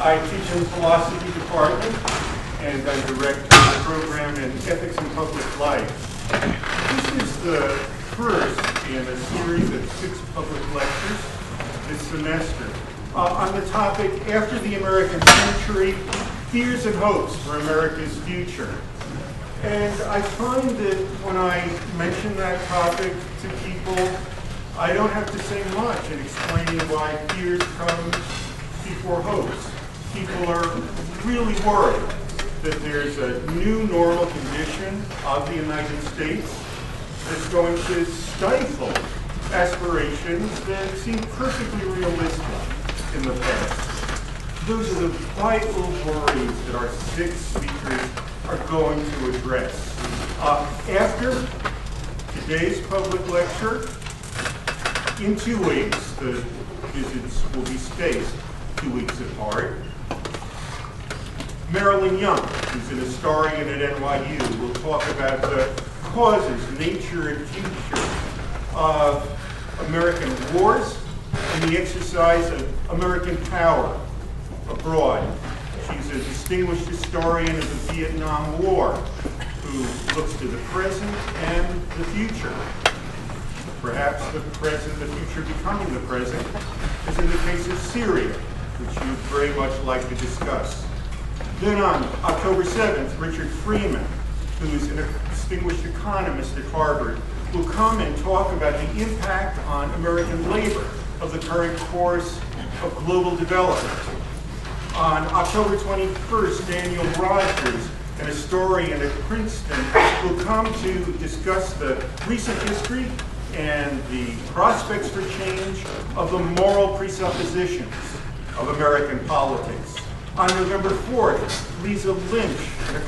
I teach in the philosophy department, and I direct the program in ethics and public life. This is the first in a series of 6 public lectures this semester on the topic, After the American Century, Fears and Hopes for America's Future. And I find that when I mention that topic to people, I don't have to say much in explaining why fears come before hopes. People are really worried that there's a new normal condition of the United States that's going to stifle aspirations that seem perfectly realistic in the past. Those are the vital worries that our 6 speakers are going to address. After today's public lecture, in 2 weeks, the visits will be spaced 2 weeks apart. Marilyn Young, who's an historian at NYU, will talk about the causes, nature, and future of American wars and the exercise of American power abroad. She's a distinguished historian of the Vietnam War who looks to the present and the future. Perhaps the present, the future becoming the present, as in the case of Syria, which you'd very much like to discuss. Then on October 7th, Richard Freeman, who is a distinguished economist at Harvard, will come and talk about the impact on American labor of the current course of global development. On October 21st, Daniel Rogers, an historian at Princeton, will come to discuss the recent history and the prospects for change of the moral presuppositions of American politics. On November 4th, Lisa Lynch,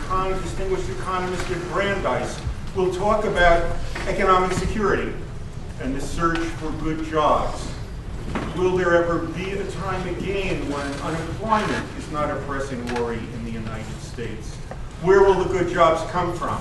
an distinguished economist at Brandeis, will talk about economic security and the search for good jobs. Will there ever be a time again when unemployment is not a pressing worry in the United States? Where will the good jobs come from?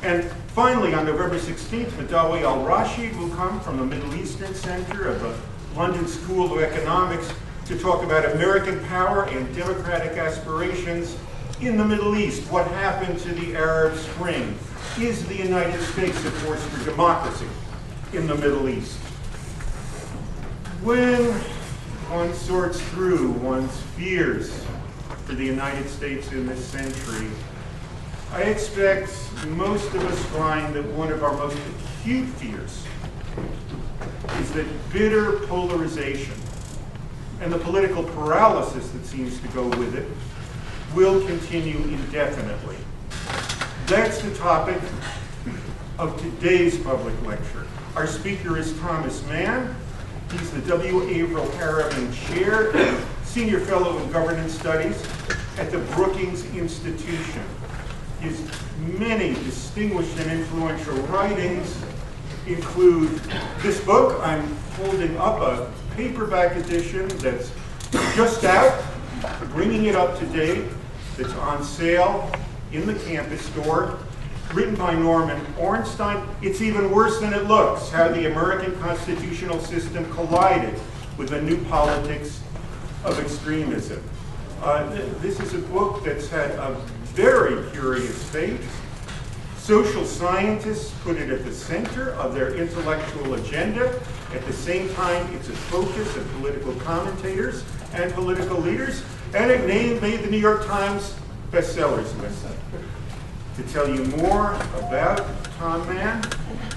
And finally, on November 16th, Madawi al-Rashid will come from the Middle Eastern Center of the London School of Economics to talk about American power and democratic aspirations in the Middle East. What happened to the Arab Spring? Is the United States a force for democracy in the Middle East? When one sorts through one's fears for the United States in this century, I expect most of us find that one of our most acute fears is that bitter polarization and the political paralysis that seems to go with it will continue indefinitely. That's the topic of today's public lecture. Our speaker is Thomas Mann. He's the W. Averill Harriman Chair and Senior Fellow in Governance Studies at the Brookings Institution. His many distinguished and influential writings include this book. I'm holding up a paperback edition that's just out, bringing it up to date, that's on sale in the campus store, written by Norman Ornstein. It's even worse than it looks, how the American constitutional system collided with the new politics of extremism. This is a book that's had a very curious fate. Social scientists put it at the center of their intellectual agenda. At the same time, it's a focus of political commentators and political leaders, and it made the New York Times bestsellers list. To tell you more about Tom Mann,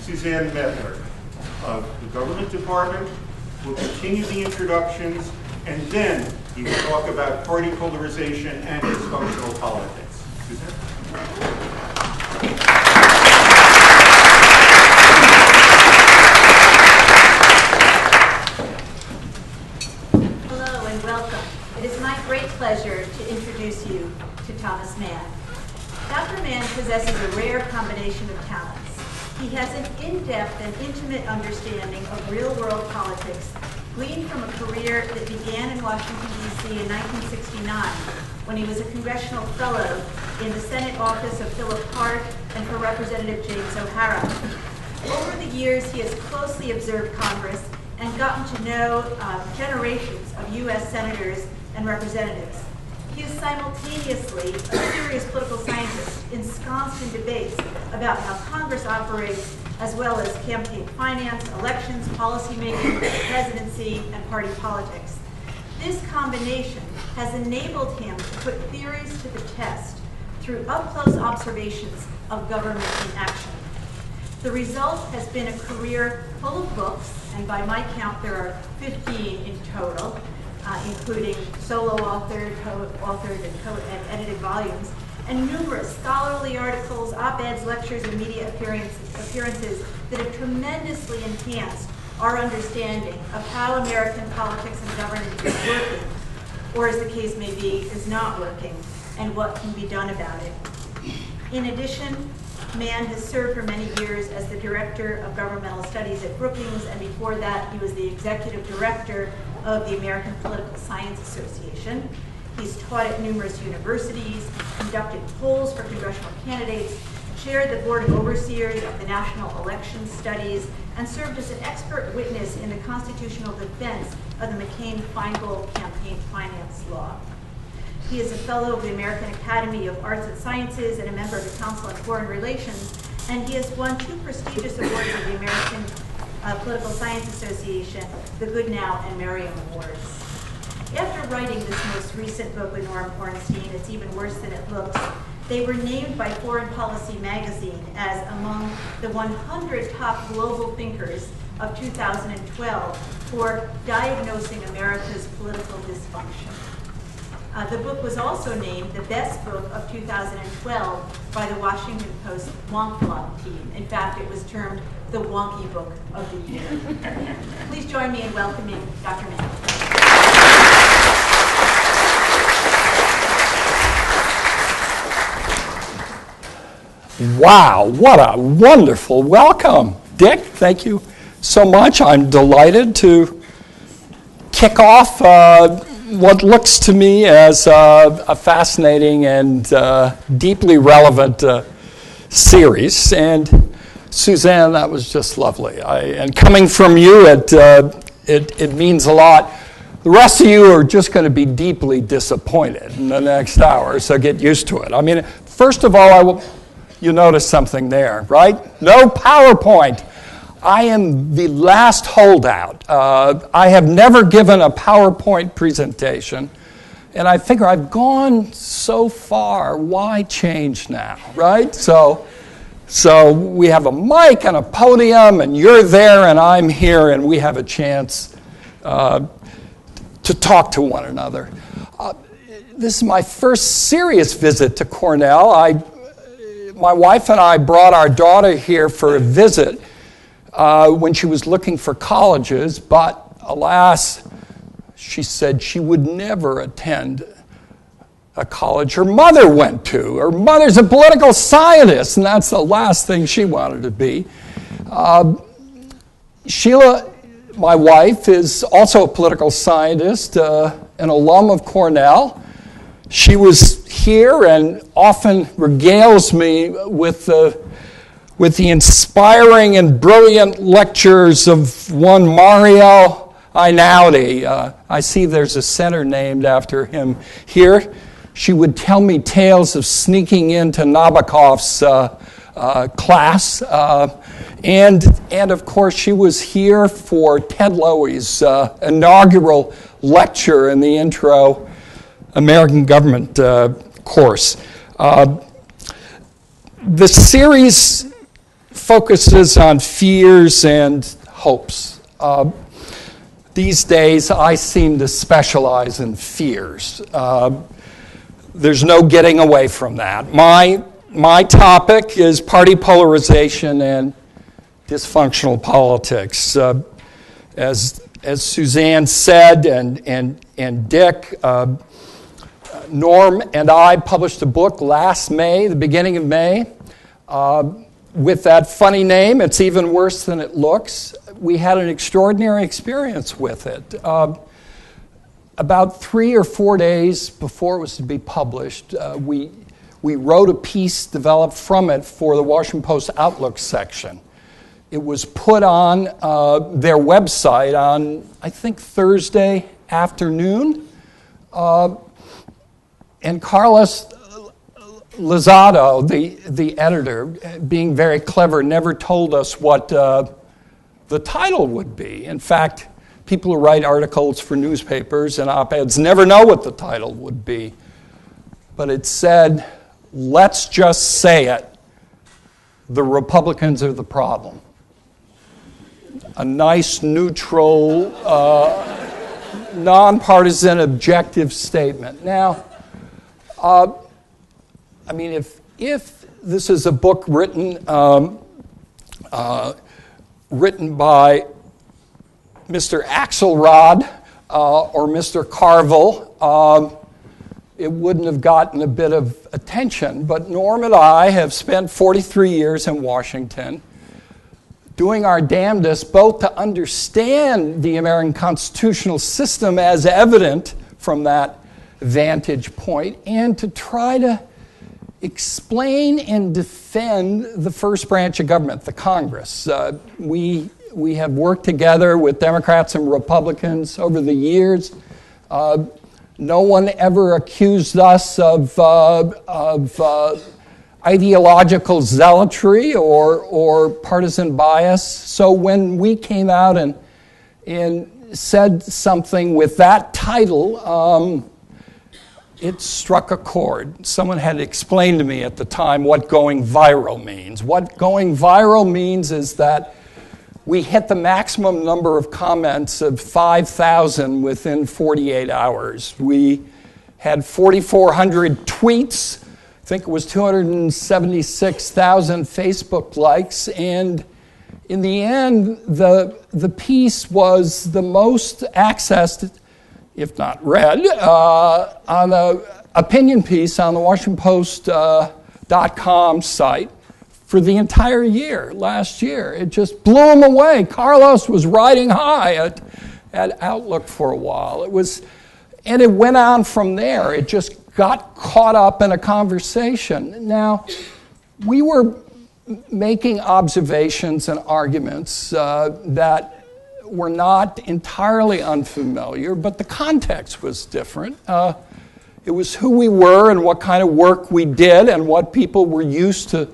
Suzanne Mettler of the Government Department will continue the introductions, and then he will talk about party polarization and dysfunctional politics. Suzanne? Hello and welcome. It is my great pleasure to introduce you to Thomas Mann. Dr. Mann possesses a rare combination of talents. He has an in-depth and intimate understanding of real-world politics, gleaned from a career that began in Washington, D.C. in 1969, when he was a congressional fellow in the Senate office of Philip Hart and for Representative James O'Hara. Over the years, he has closely observed Congress and gotten to know generations of U.S. senators and representatives. He is simultaneously a serious political scientist ensconced in debates about how Congress operates, as well as campaign finance, elections, policymaking, presidency, and party politics. This combination has enabled him to put theories to the test through up-close observations of government in action. The result has been a career full of books, and by my count there are 15 in total, including solo authored and edited volumes, and numerous scholarly articles, op-eds, lectures, and media appearances that have tremendously enhanced our understanding of how American politics and governance is working, or as the case may be, is not working, and what can be done about it. In addition, Mann has served for many years as the Director of Governmental Studies at Brookings, and before that he was the Executive Director of the American Political Science Association. He's taught at numerous universities, conducted polls for congressional candidates, chaired the Board of Overseers of the National Election Studies, and served as an expert witness in the constitutional defense of the McCain-Feingold campaign finance law. He is a fellow of the American Academy of Arts and Sciences and a member of the Council on Foreign Relations, and he has won 2 prestigious awards of the American Political Science Association, the Goodnow and Merriam Awards. After writing this most recent book with Norm Ornstein, It's Even Worse Than It Looks, they were named by Foreign Policy magazine as among the 100 top global thinkers of 2012 for diagnosing America's political dysfunction. The book was also named the best book of 2012 by the Washington Post Wonk Blog team. In fact, it was termed the Wonky Book of the Year. Please join me in welcoming Dr. Mann. Wow, what a wonderful welcome. Dick, thank you so much. I'm delighted to kick off what looks to me as a fascinating and deeply relevant series. And Suzanne, that was just lovely. And coming from you, it means a lot. The rest of you are just going to be deeply disappointed in the next hour, so get used to it. I mean, first of all, you notice something there, right? No PowerPoint. I am the last holdout. I have never given a PowerPoint presentation, and I figure I've gone so far, why change now, right? So we have a mic and a podium, and you're there and I'm here, and we have a chance to talk to one another. This is my first serious visit to Cornell. My wife and I brought our daughter here for a visit when she was looking for colleges, but alas, she said she would never attend a college her mother went to. Her mother's a political scientist, and that's the last thing she wanted to be. Sheila, my wife, is also a political scientist, an alum of Cornell. She was here and often regales me with the inspiring and brilliant lectures of one Mario Einaudi. I see there's a center named after him here. She would tell me tales of sneaking into Nabokov's class. And of course, she was here for Ted Lowy's inaugural lecture in the intro American Government course. The series focuses on fears and hopes. These days, I seem to specialize in fears. There's no getting away from that. My topic is party polarization and dysfunctional politics. As Suzanne said, and Dick, Norm and I published a book last May, the beginning of May, with that funny name, It's Even Worse Than It Looks. We had an extraordinary experience with it. About 3 or 4 days before it was to be published, we wrote a piece developed from it for the Washington Post Outlook section. It was put on their website on, I think, Thursday afternoon. And Carlos Lozado, the editor, being very clever, never told us what the title would be. In fact, people who write articles for newspapers and op-eds never know what the title would be. But it said, let's just say it, the Republicans are the problem. A nice, neutral, nonpartisan, objective statement. Now, I mean, if this is a book written written by Mr. Axelrod or Mr. Carville, it wouldn't have gotten a bit of attention. But Norm and I have spent 43 years in Washington doing our damnedest both to understand the American constitutional system as evident from that vantage point and to try to explain and defend the first branch of government, the Congress. We have worked together with Democrats and Republicans over the years. No one ever accused us of ideological zealotry or partisan bias. So when we came out and said something with that title, it struck a chord. Someone had explained to me at the time what going viral means. What going viral means is that we hit the maximum number of comments of 5,000 within 48 hours. We had 4,400 tweets. I think it was 276,000 Facebook likes. And in the end, the piece was the most accessed, if not read, on an opinion piece on the WashingtonPost.com site for the entire year, last year. It just blew him away. Carlos was riding high at Outlook for a while. And it went on from there. It just got caught up in a conversation. Now, we were making observations and arguments that were not entirely unfamiliar, but the context was different. It was who we were and what kind of work we did and what people were used to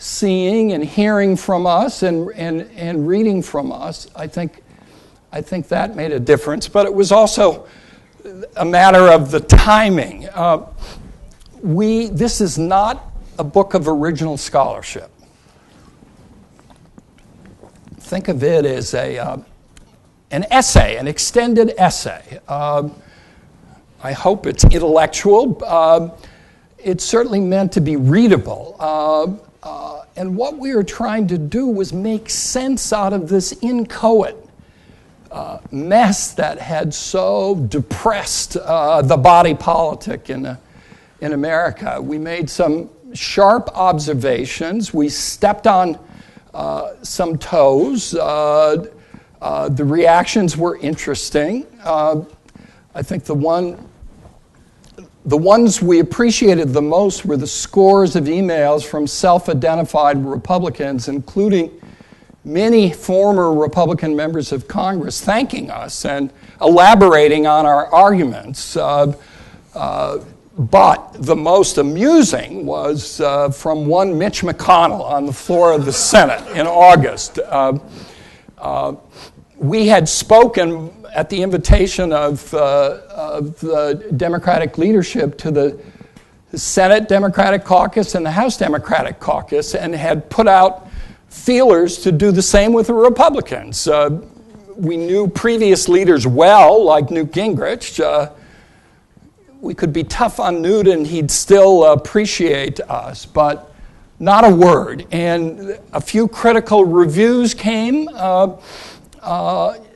seeing and hearing from us and reading from us. I think that made a difference, but it was also a matter of the timing. This is not a book of original scholarship. Think of it as an essay, an extended essay. I hope it's intellectual. It's certainly meant to be readable. And what we were trying to do was make sense out of this inchoate mess that had so depressed the body politic in America. We made some sharp observations. We stepped on some toes. The reactions were interesting. I think the ones we appreciated the most were the scores of emails from self-identified Republicans, including many former Republican members of Congress, thanking us and elaborating on our arguments. But the most amusing was from one Mitch McConnell on the floor of the Senate in August. We had spoken at the invitation of the Democratic leadership to the Senate Democratic Caucus and the House Democratic Caucus and had put out feelers to do the same with the Republicans. We knew previous leaders well, like Newt Gingrich. We could be tough on Newt and he'd still appreciate us, but not a word. And a few critical reviews came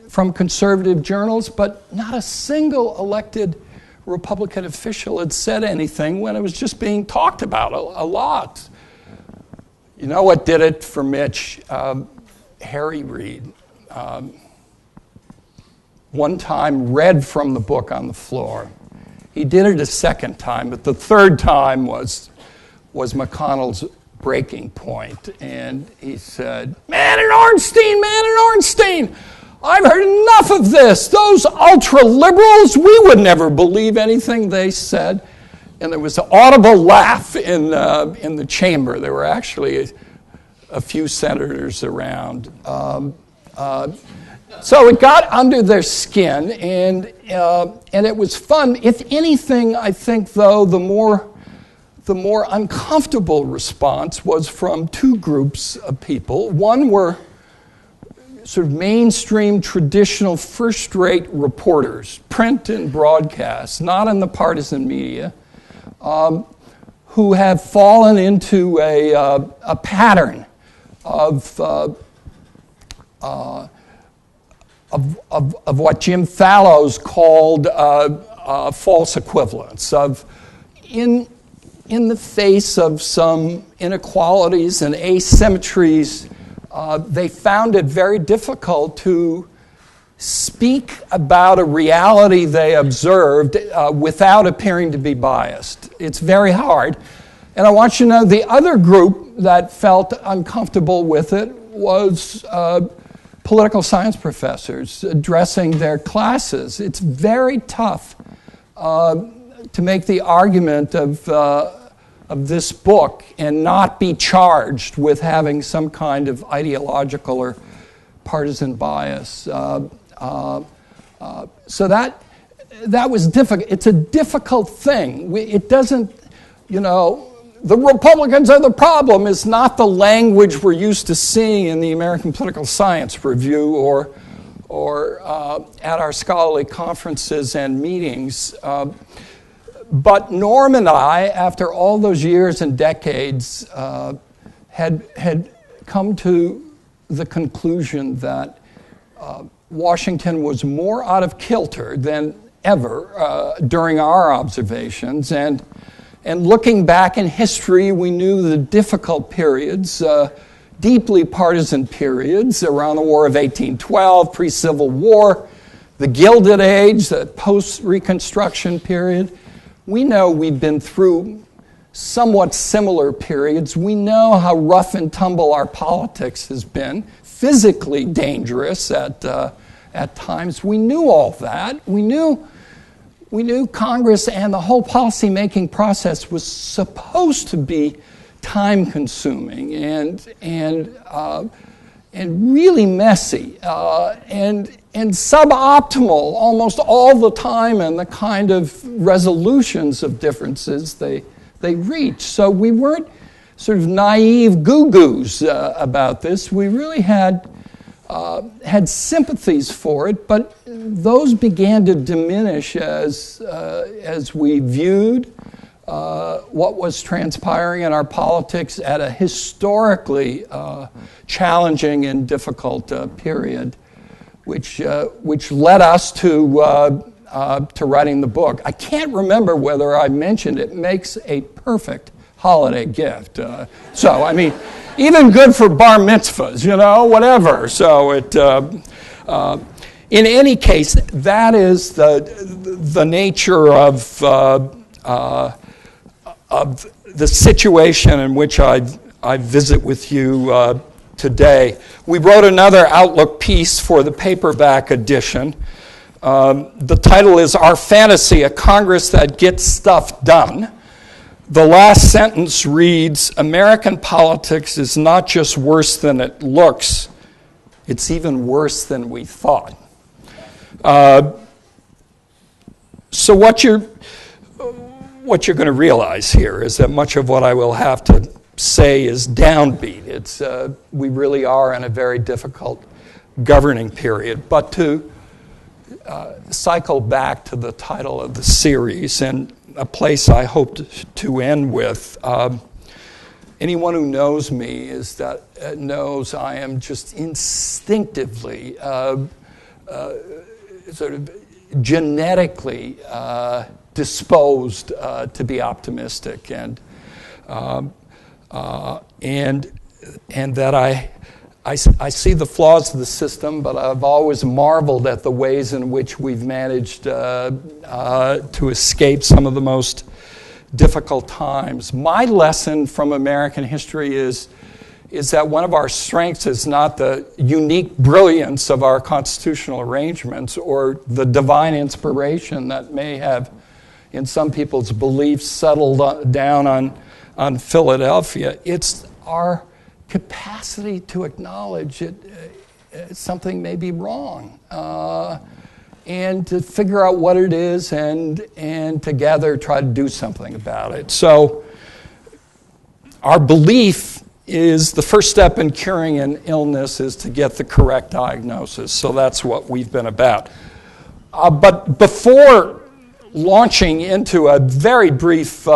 from conservative journals, but not a single elected Republican official had said anything when it was just being talked about a lot. You know what did it for Mitch? Harry Reid. One time read from the book on the floor. He did it a second time, but the third time was McConnell's breaking point. And he said, Mann and Ornstein, I've heard enough of this. Those ultra-liberals, we would never believe anything they said. and there was an audible laugh in the chamber. There were actually a few senators around. So it got under their skin, and it was fun. If anything, I think, though, the more uncomfortable response was from two groups of people. One were sort of mainstream, traditional, first-rate reporters, print and broadcast, not in the partisan media, who have fallen into a pattern of what Jim Fallows called false equivalence, of in the face of some inequalities and asymmetries, they found it very difficult to speak about a reality they observed without appearing to be biased. It's very hard. And I want you to know the other group that felt uncomfortable with it was political science professors addressing their classes. It's very tough to make the argument of this book and not be charged with having some kind of ideological or partisan bias. So that was difficult. It's a difficult thing. It doesn't, the Republicans are the problem is not the language we're used to seeing in the American Political Science Review or at our scholarly conferences and meetings. But Norm and I, after all those years and decades, had come to the conclusion that Washington was more out of kilter than ever during our observations. And looking back in history, we knew the difficult periods, deeply partisan periods around the War of 1812, pre-Civil War, the Gilded Age, the post-Reconstruction period. We know we've been through somewhat similar periods. We know how rough and tumble our politics has been, physically dangerous at times. We knew all that. We knew Congress and the whole policy-making process was supposed to be time-consuming and really messy and suboptimal almost all the time in the kind of resolutions of differences they reach. So we weren't sort of naive goo-goos about this. We really had sympathies for it, but those began to diminish as we viewed what was transpiring in our politics at a historically challenging and difficult period, which led us to writing the book. I can't remember whether I mentioned it makes a perfect holiday gift. So, I mean, even good for bar mitzvahs, whatever. So in any case, that is the nature of the situation in which I visit with you today. We wrote another Outlook piece for the paperback edition. The title is Our Fantasy, a Congress That Gets Stuff Done. The last sentence reads, American politics is not just worse than it looks, it's even worse than we thought. So what you're going to realize here is that much of what I will have to say is downbeat. We really are in a very difficult governing period. But to cycle back to the title of the series and a place I hope to end with, anyone who knows me knows I am just instinctively, sort of genetically disposed to be optimistic, and that I see the flaws of the system, but I've always marveled at the ways in which we've managed to escape some of the most difficult times. My lesson from American history is that one of our strengths is not the unique brilliance of our constitutional arrangements or the divine inspiration that may have in some people's beliefs settled down on Philadelphia. It's our capacity to acknowledge something may be wrong, and to figure out what it is and together try to do something about it. So our belief is the first step in curing an illness is to get the correct diagnosis. So that's what we've been about. But before launching into a very brief,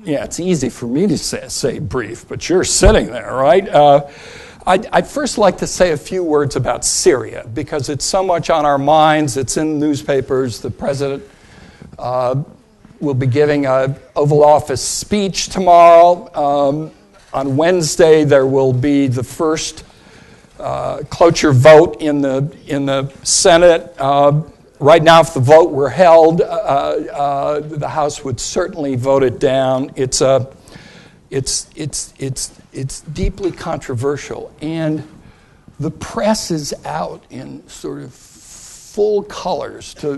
it's easy for me to say brief, but you're sitting there, right? I'd first like to say a few words about Syria, because it's so much on our minds. It's in the newspapers. The president will be giving an Oval Office speech tomorrow. On Wednesday, there will be the first cloture vote in the Senate. Right now, if the vote were held, the House would certainly vote it down. It's deeply controversial, and the press is out in sort of full colors to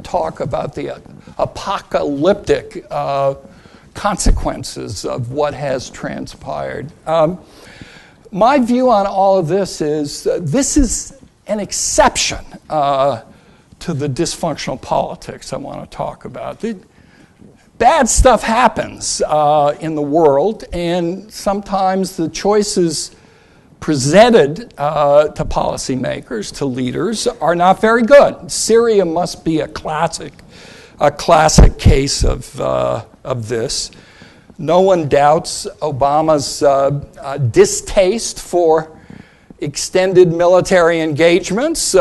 talk about the apocalyptic consequences of what has transpired. My view on all of this is an exception to the dysfunctional politics I want to talk about. Bad stuff happens in the world, and sometimes the choices presented to policymakers, to leaders, are not very good. Syria must be a classic case of this. No one doubts Obama's distaste for extended military engagements.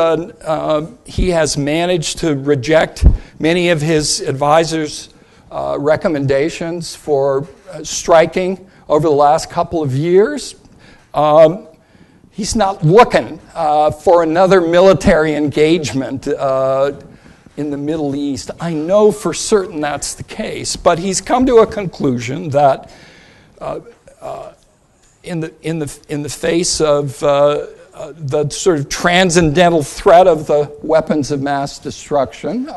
He has managed to reject many of his advisors' recommendations for striking over the last couple of years. He's not looking for another military engagement in the Middle East. I know for certain that's the case, but he's come to a conclusion that in the face of the sort of transcendental threat of the weapons of mass destruction,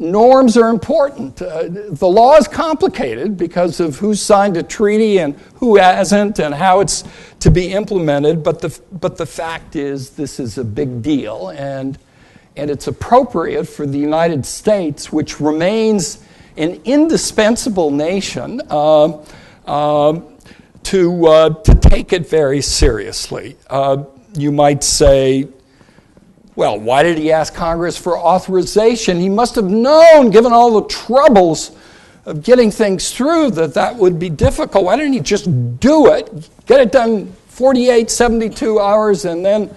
norms are important. The law is complicated because of who's signed a treaty and who hasn't and how it's to be implemented, but the fact is this is a big deal, and it's appropriate for the United States, which remains an indispensable nation, to take it very seriously. You might say, well, why did he ask Congress for authorization? He must have known, given all the troubles of getting things through, that would be difficult. Why didn't he just do it, get it done 48, 72 hours, and then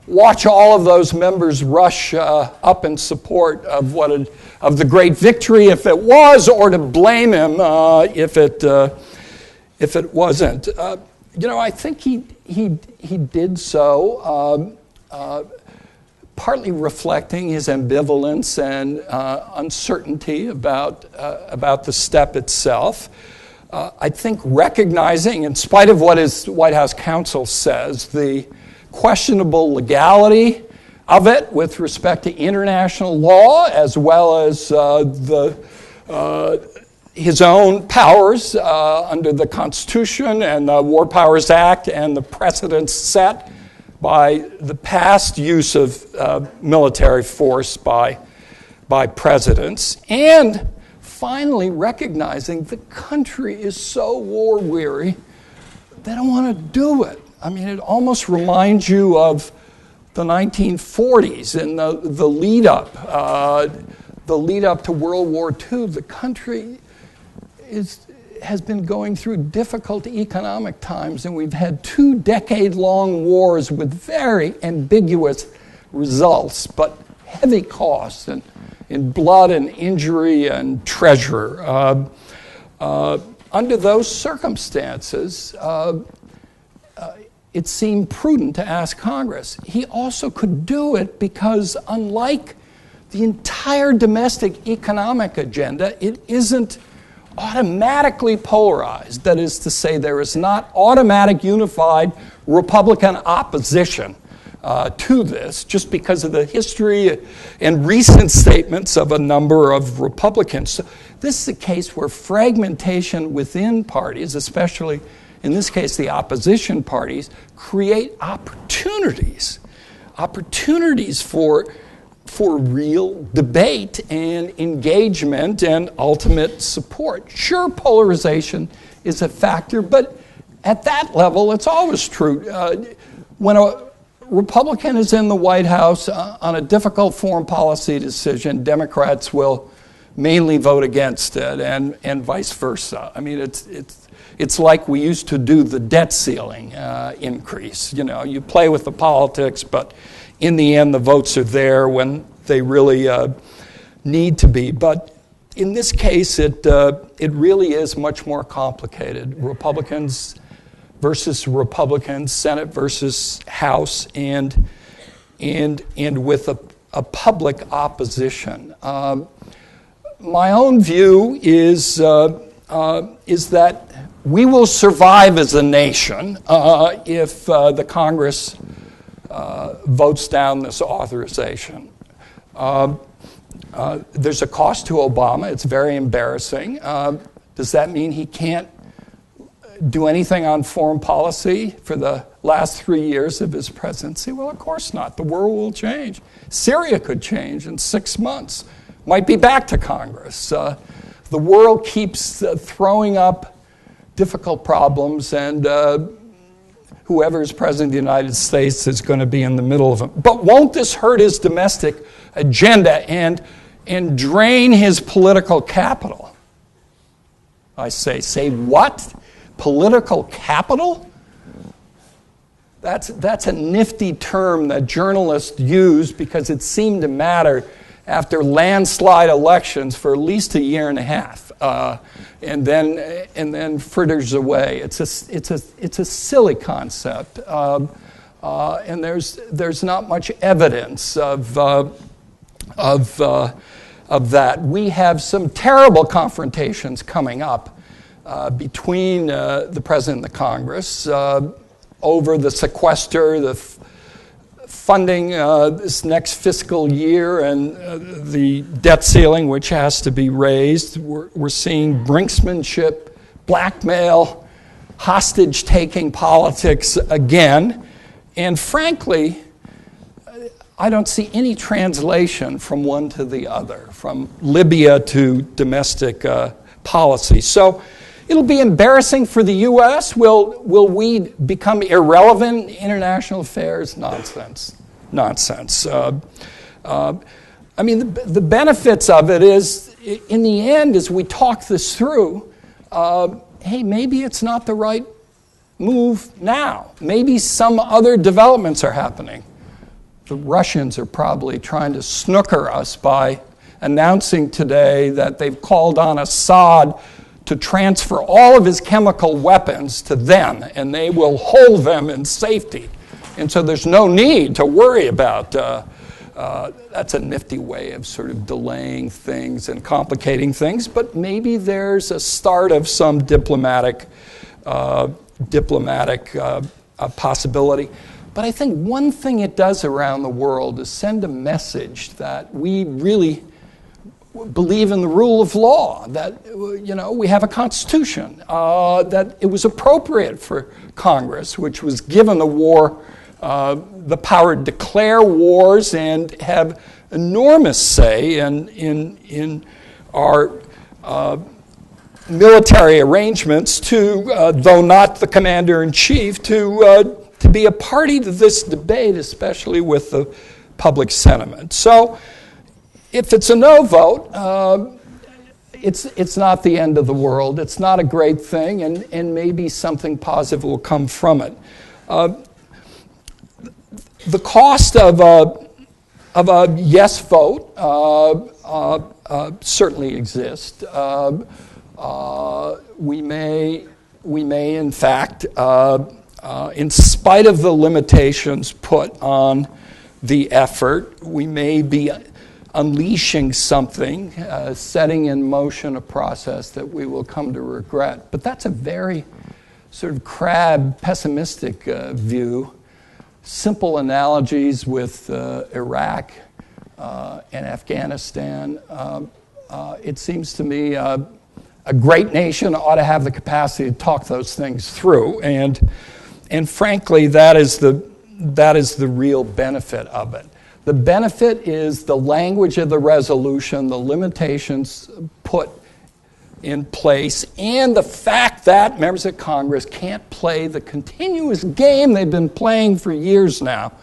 watch all of those members rush up in support of the great victory, if it was, or to blame him if it wasn't. I think he did so, partly reflecting his ambivalence and uncertainty about the step itself. I think recognizing, in spite of what his White House counsel says, the questionable legality of it with respect to international law, as well as his own powers under the Constitution and the War Powers Act and the precedents set by the past use of military force by presidents, and finally recognizing the country is so war-weary, they don't want to do it. I mean, it almost reminds you of the 1940s and the lead-up to World War II. The country has been going through difficult economic times, and we've had 2 decade-long wars with very ambiguous results, but heavy costs in blood and injury and treasure. Under those circumstances, it seemed prudent to ask Congress. He also could do it because, unlike the entire domestic economic agenda, it isn't automatically polarized. That is to say, there is not automatic unified Republican opposition to this, just because of the history and recent statements of a number of Republicans. So this is a case where fragmentation within parties, especially in this case the opposition parties, create opportunities for real debate and engagement and ultimate support. Sure, polarization is a factor, but at that level, it's always true. When a Republican is in the White House on a difficult foreign policy decision, Democrats will mainly vote against it, and vice versa. I mean, it's like we used to do the debt ceiling increase. You know, you play with the politics, but in the end, the votes are there when they really need to be. But in this case, it really is much more complicated. Republicans versus Republicans, Senate versus House, and with a public opposition. My own view is that we will survive as a nation if the Congress votes down this authorization. There's a cost to Obama. It's very embarrassing. Does that mean he can't do anything on foreign policy for the last 3 years of his presidency? Well, of course not. The world will change. Syria could change in 6 months. Might be back to Congress. The world keeps throwing up difficult problems, and whoever is president of the United States is going to be in the middle of them. But won't this hurt his domestic agenda and drain his political capital? I say what? Political capital? That's a nifty term that journalists use because it seemed to matter after landslide elections for at least a year and a half, and then fritters away. It's a silly concept, and there's not much evidence of that. We have some terrible confrontations coming up between the President and the Congress over the sequester, the funding this next fiscal year, and the debt ceiling, which has to be raised. We're seeing brinksmanship, blackmail, hostage-taking politics again. And frankly, I don't see any translation from one to the other, from Libya to domestic policy. So it'll be embarrassing for the U.S. Will we become irrelevant in international affairs? Nonsense. I mean, the benefits of it is, in the end, as we talk this through, hey, maybe it's not the right move now. Maybe some other developments are happening. The Russians are probably trying to snooker us by announcing today that they've called on Assad to transfer all of his chemical weapons to them, and they will hold them in safety. And so there's no need to worry about, that's a nifty way of sort of delaying things and complicating things, but maybe there's a start of some diplomatic possibility. But I think one thing it does around the world is send a message that we really believe in the rule of law, that we have a constitution, that it was appropriate for Congress, which was given the power to declare wars and have enormous say in our military arrangements to, though not the commander-in-chief, to be a party to this debate, especially with the public sentiment. So if it's a no vote, it's not the end of the world. It's not a great thing, and maybe something positive will come from it. The cost of a yes vote certainly exists. We may in fact, in spite of the limitations put on the effort, we may be unleashing something, setting in motion a process that we will come to regret. But that's a very sort of pessimistic view. simple analogies with Iraq and Afghanistan. It seems to me a great nation ought to have the capacity to talk those things through, and frankly, that is the real benefit of it. The benefit is the language of the resolution, the limitations put in place, and the fact that members of Congress can't play the continuous game they've been playing for years now.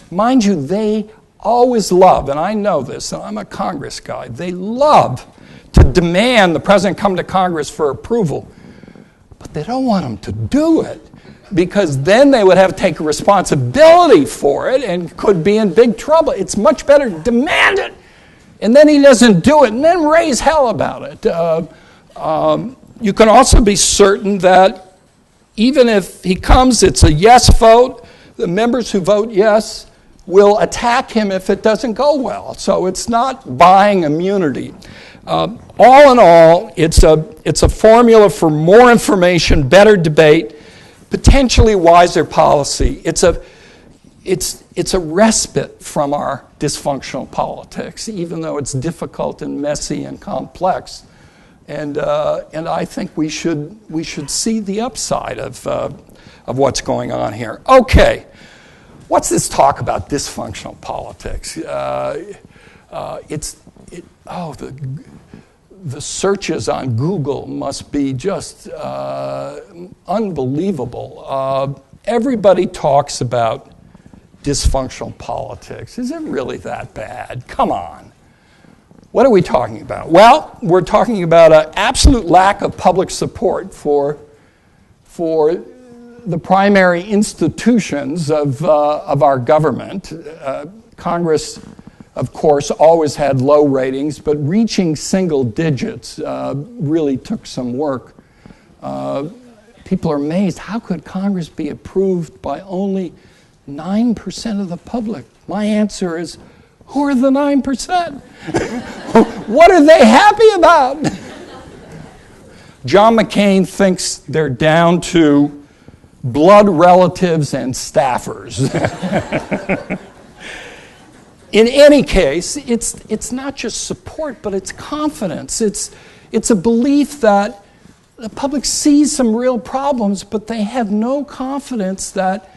Mind you, they always love, and I know this, and I'm a Congress guy, they love to demand the president come to Congress for approval, but they don't want him to do it, because then they would have to take responsibility for it and could be in big trouble. It's much better to demand it, and then he doesn't do it, and then raise hell about it. You can also be certain that even if he comes, it's a yes vote. The members who vote yes will attack him if it doesn't go well. So it's not buying immunity. All in all, it's a formula for more information, better debate, potentially wiser policy. It's a respite from our dysfunctional politics, even though it's difficult and messy and complex. And I think we should see the upside of what's going on here. Okay, what's this talk about dysfunctional politics? The searches on Google must be just unbelievable. Everybody talks about dysfunctional politics. Is it really that bad? Come on. What are we talking about? Well, we're talking about an absolute lack of public support for the primary institutions of our government. Congress, of course, always had low ratings, but reaching single digits really took some work. People are amazed. How could Congress be approved by only 9% of the public? My answer is, who are the 9%? What are they happy about? John McCain thinks they're down to blood relatives and staffers. In any case, it's not just support, but it's confidence. It's a belief that the public sees some real problems, but they have no confidence that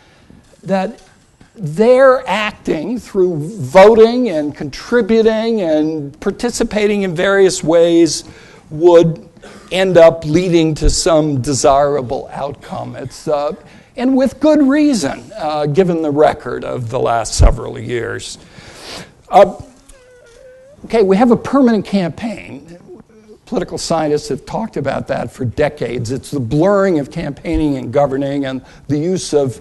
they're acting through voting and contributing and participating in various ways would end up leading to some desirable outcome. And with good reason, given the record of the last several years. Okay, we have a permanent campaign. Political scientists have talked about that for decades. It's the blurring of campaigning and governing, and the use of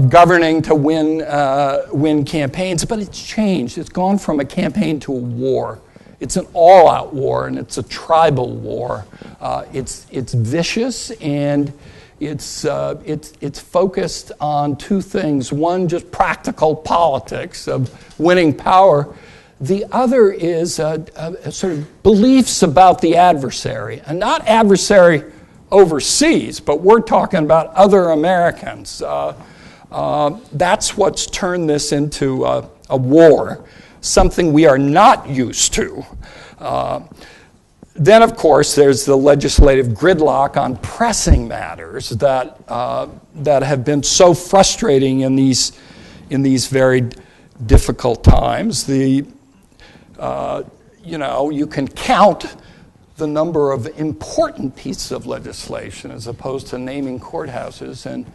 governing to win campaigns. But it's changed. It's gone from a campaign to a war. It's an all-out war, and it's a tribal war. It's vicious, and it's focused on two things. One, just practical politics of winning power. The other is sort of beliefs about the adversary, and not adversary overseas, but we're talking about other Americans. That's what's turned this into a war, something we are not used to. Then, of course, there's the legislative gridlock on pressing matters that have been so frustrating in these very difficult times. You can count the number of important pieces of legislation as opposed to naming courthouses, and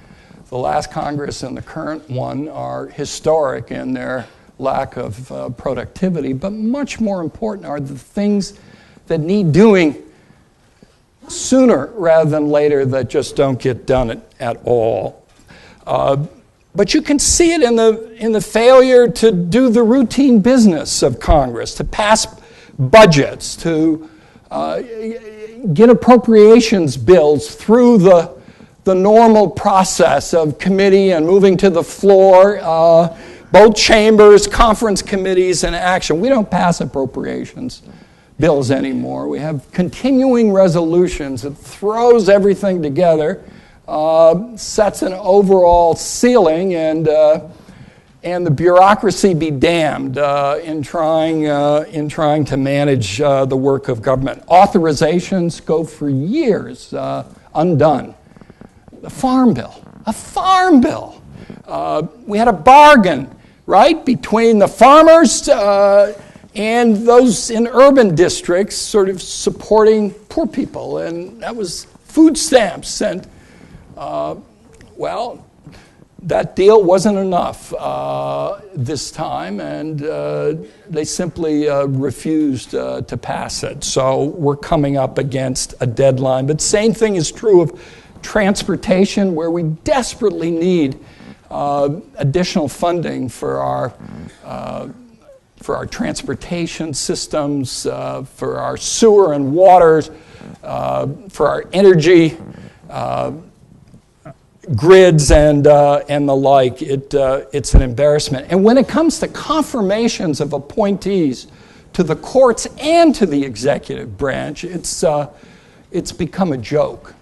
the last Congress and the current one are historic in their lack of productivity, but much more important are the things that need doing sooner rather than later that just don't get done at all. But you can see it in the failure to do the routine business of Congress, to pass budgets, to get appropriations bills through the normal process of committee and moving to the floor, both chambers, conference committees, and action. We don't pass appropriations bills anymore. We have continuing resolutions that throws everything together. sets an overall ceiling, and the bureaucracy be damned in trying to manage the work of government. Authorizations go for years undone. The Farm Bill, a Farm Bill. We had a bargain, right, between the farmers and those in urban districts sort of supporting poor people, and that was food stamps. And, well, that deal wasn't enough this time, and they simply refused to pass it. So we're coming up against a deadline. But same thing is true of transportation, where we desperately need additional funding for our transportation systems, for our sewer and waters, for our energy grids and the like. It's an embarrassment. And when it comes to confirmations of appointees to the courts and to the executive branch, it's become a joke.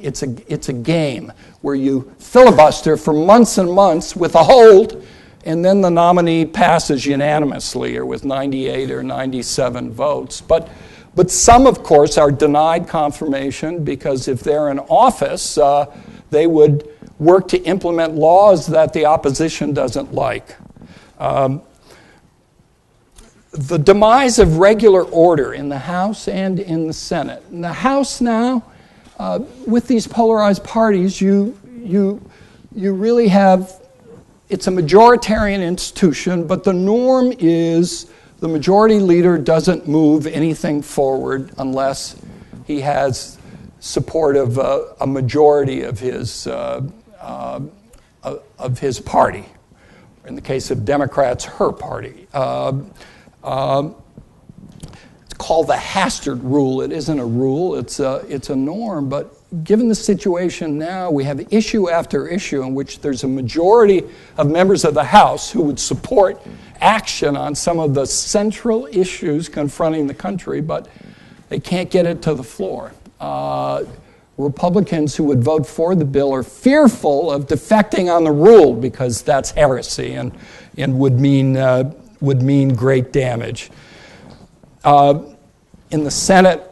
It's a game where you filibuster for months and months with a hold, and then the nominee passes unanimously or with 98 or 97 votes. But some, of course, are denied confirmation because if they're in office, they would work to implement laws that the opposition doesn't like. The demise of regular order in the House and in the Senate. In the House now, with these polarized parties, you really have, it's a majoritarian institution, but the norm is the majority leader doesn't move anything forward unless he has support of a majority of his party. In the case of Democrats, her party. It's called the Hastert rule. It isn't a rule, it's a norm. But given the situation now, we have issue after issue in which there's a majority of members of the House who would support action on some of the central issues confronting the country, but they can't get it to the floor. Republicans who would vote for the bill are fearful of defecting on the rule because that's heresy and would mean great damage. In the Senate,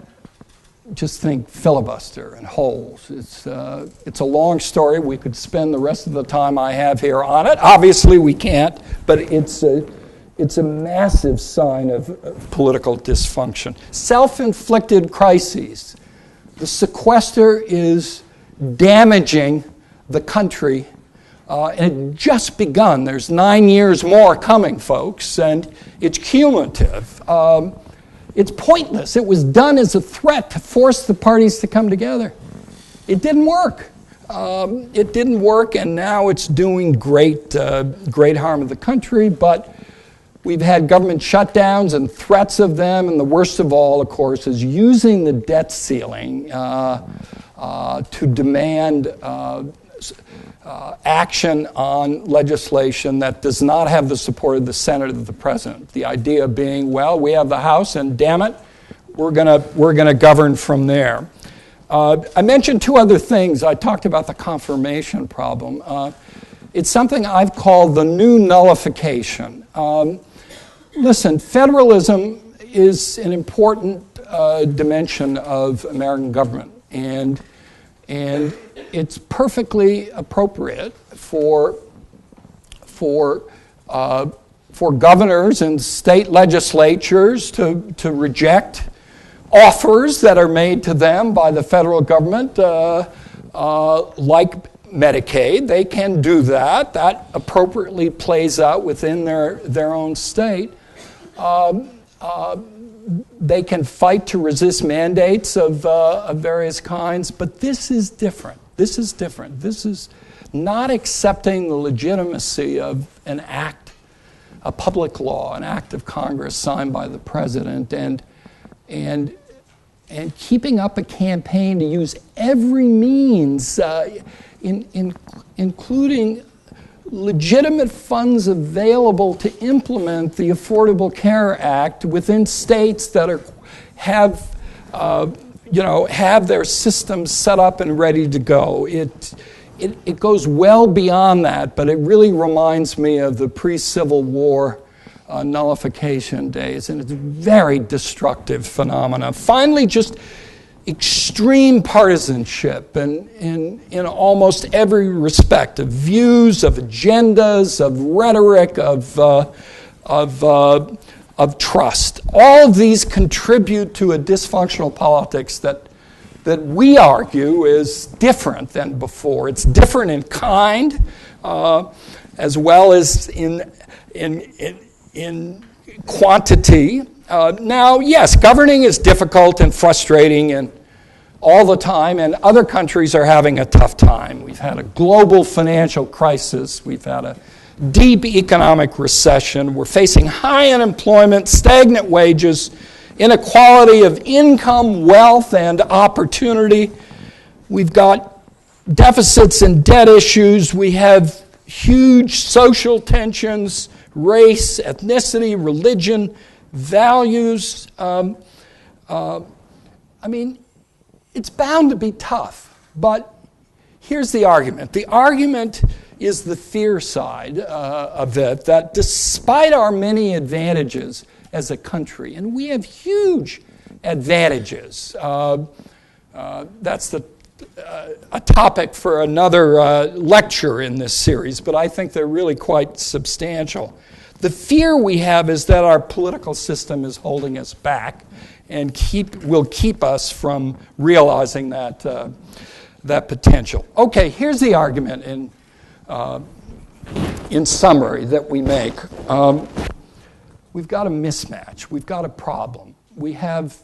just think filibuster and holes. It's a long story. We could spend the rest of the time I have here on it. Obviously, we can't, but it's a massive sign of political dysfunction. Self-inflicted crises. The sequester is damaging the country, and it just begun. There's 9 years more coming, folks, and it's cumulative. It's pointless. It was done as a threat to force the parties to come together. It didn't work. It didn't work, and now it's doing great harm to the country, but we've had government shutdowns and threats of them, and the worst of all, of course, is using the debt ceiling to demand action on legislation that does not have the support of the Senate or the President. The idea being, well, we have the House, and damn it, we're gonna govern from there. I mentioned two other things. I talked about the confirmation problem. It's something I've called the new nullification. Listen, federalism is an important dimension of American government, and it's perfectly appropriate for governors and state legislatures to reject offers that are made to them by the federal government, like Medicaid. They can do that. That appropriately plays out within their own state. They can fight to resist mandates of various kinds, but this is different. This is different. This is not accepting the legitimacy of an act, a public law, an act of Congress signed by the president, and keeping up a campaign to use every means, including legitimate funds available to implement the Affordable Care Act within states that have have their systems set up and ready to go. It goes well beyond that, but it really reminds me of the pre-Civil War nullification days, and it's a very destructive phenomenon. Finally, just extreme partisanship in almost every respect, of views, of agendas, of rhetoric, of trust. All of these contribute to a dysfunctional politics that we argue is different than before. It's different in kind, as well as in quantity. Now, yes, governing is difficult and frustrating and all the time, and other countries are having a tough time. We've had a global financial crisis. We've had a deep economic recession. We're facing high unemployment, stagnant wages, inequality of income, wealth, and opportunity. We've got deficits and debt issues. We have huge social tensions, race, ethnicity, religion, values. It's bound to be tough, but here's the argument. The argument is the fear side of it, that despite our many advantages as a country, and we have huge advantages, that's a topic for another lecture in this series, but I think they're really quite substantial. The fear we have is that our political system is holding us back and will keep us from realizing that potential. Okay, here's the argument in summary that we make. We've got a mismatch. We've got a problem. We have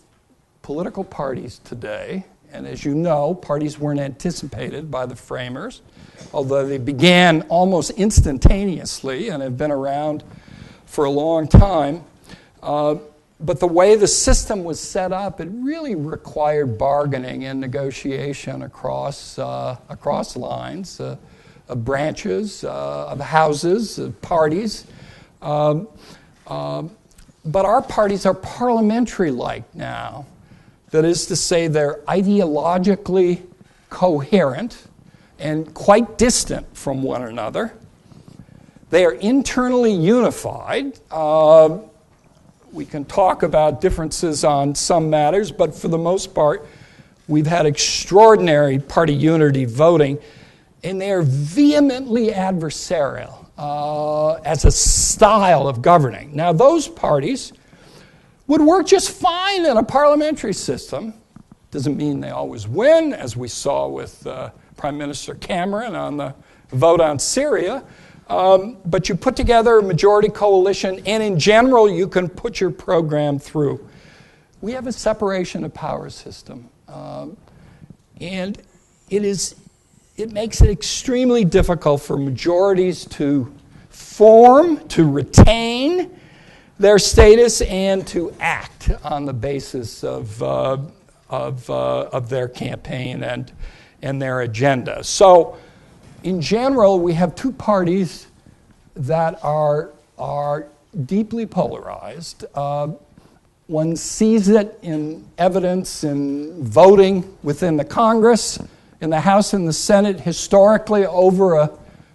political parties today, and as you know, parties weren't anticipated by the framers, although they began almost instantaneously and have been around for a long time. But the way the system was set up, it really required bargaining and negotiation across lines of branches, of houses, of parties. But our parties are parliamentary-like now. That is to say, they're ideologically coherent and quite distant from one another. They are internally unified. We can talk about differences on some matters, but for the most part, we've had extraordinary party unity voting, and they are vehemently adversarial as a style of governing. Now, those parties would work just fine in a parliamentary system. Doesn't mean they always win, as we saw with Prime Minister Cameron on the vote on Syria. But you put together a majority coalition, and in general, you can put your program through. We have a separation of powers system, and it makes it extremely difficult for majorities to form, to retain their status, and to act on the basis of their campaign and their agenda. So, in general, we have two parties that are deeply polarized. One sees it in evidence in voting within the Congress, in the House and the Senate, historically over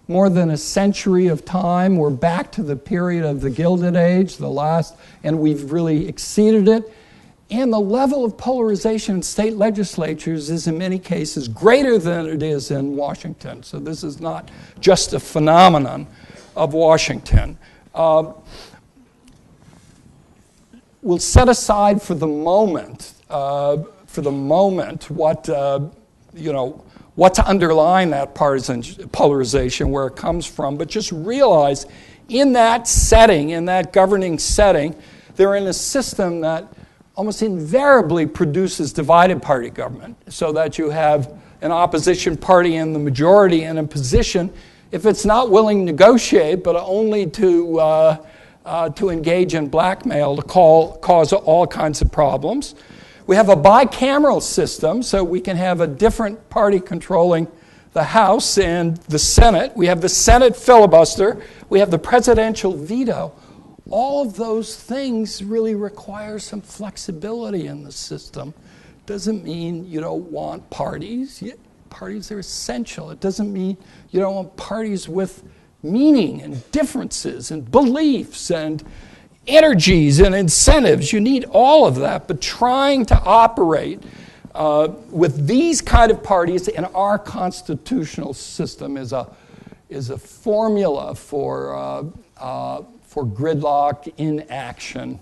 more than a century of time. We're back to the period of the Gilded Age, and we've really exceeded it. And the level of polarization in state legislatures is in many cases greater than it is in Washington. So this is not just a phenomenon of Washington. We'll set aside for the moment what's underlying that partisan polarization, where it comes from, but just realize in that setting, in that governing setting, they're in a system that almost invariably produces divided party government, so that you have an opposition party in the majority in a position, if it's not willing to negotiate, but only to engage in blackmail to cause all kinds of problems. We have a bicameral system, so we can have a different party controlling the House and the Senate. We have the Senate filibuster. We have the presidential veto. All of those things really require some flexibility in the system Doesn't mean you don't want parties. Parties are essential. It doesn't mean you don't want parties with meaning and differences and beliefs and energies and incentives. You need all of that, but trying to operate with these kind of parties in our constitutional system is a formula for gridlock, inaction,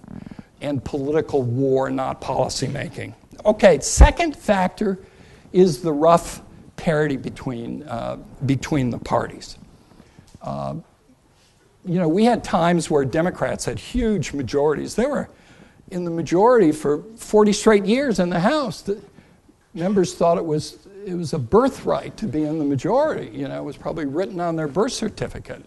and political war, not policymaking. Okay, second factor is the rough parity between the parties. We had times where Democrats had huge majorities. They were in the majority for 40 straight years in the House. The members thought it was a birthright to be in the majority. It was probably written on their birth certificate.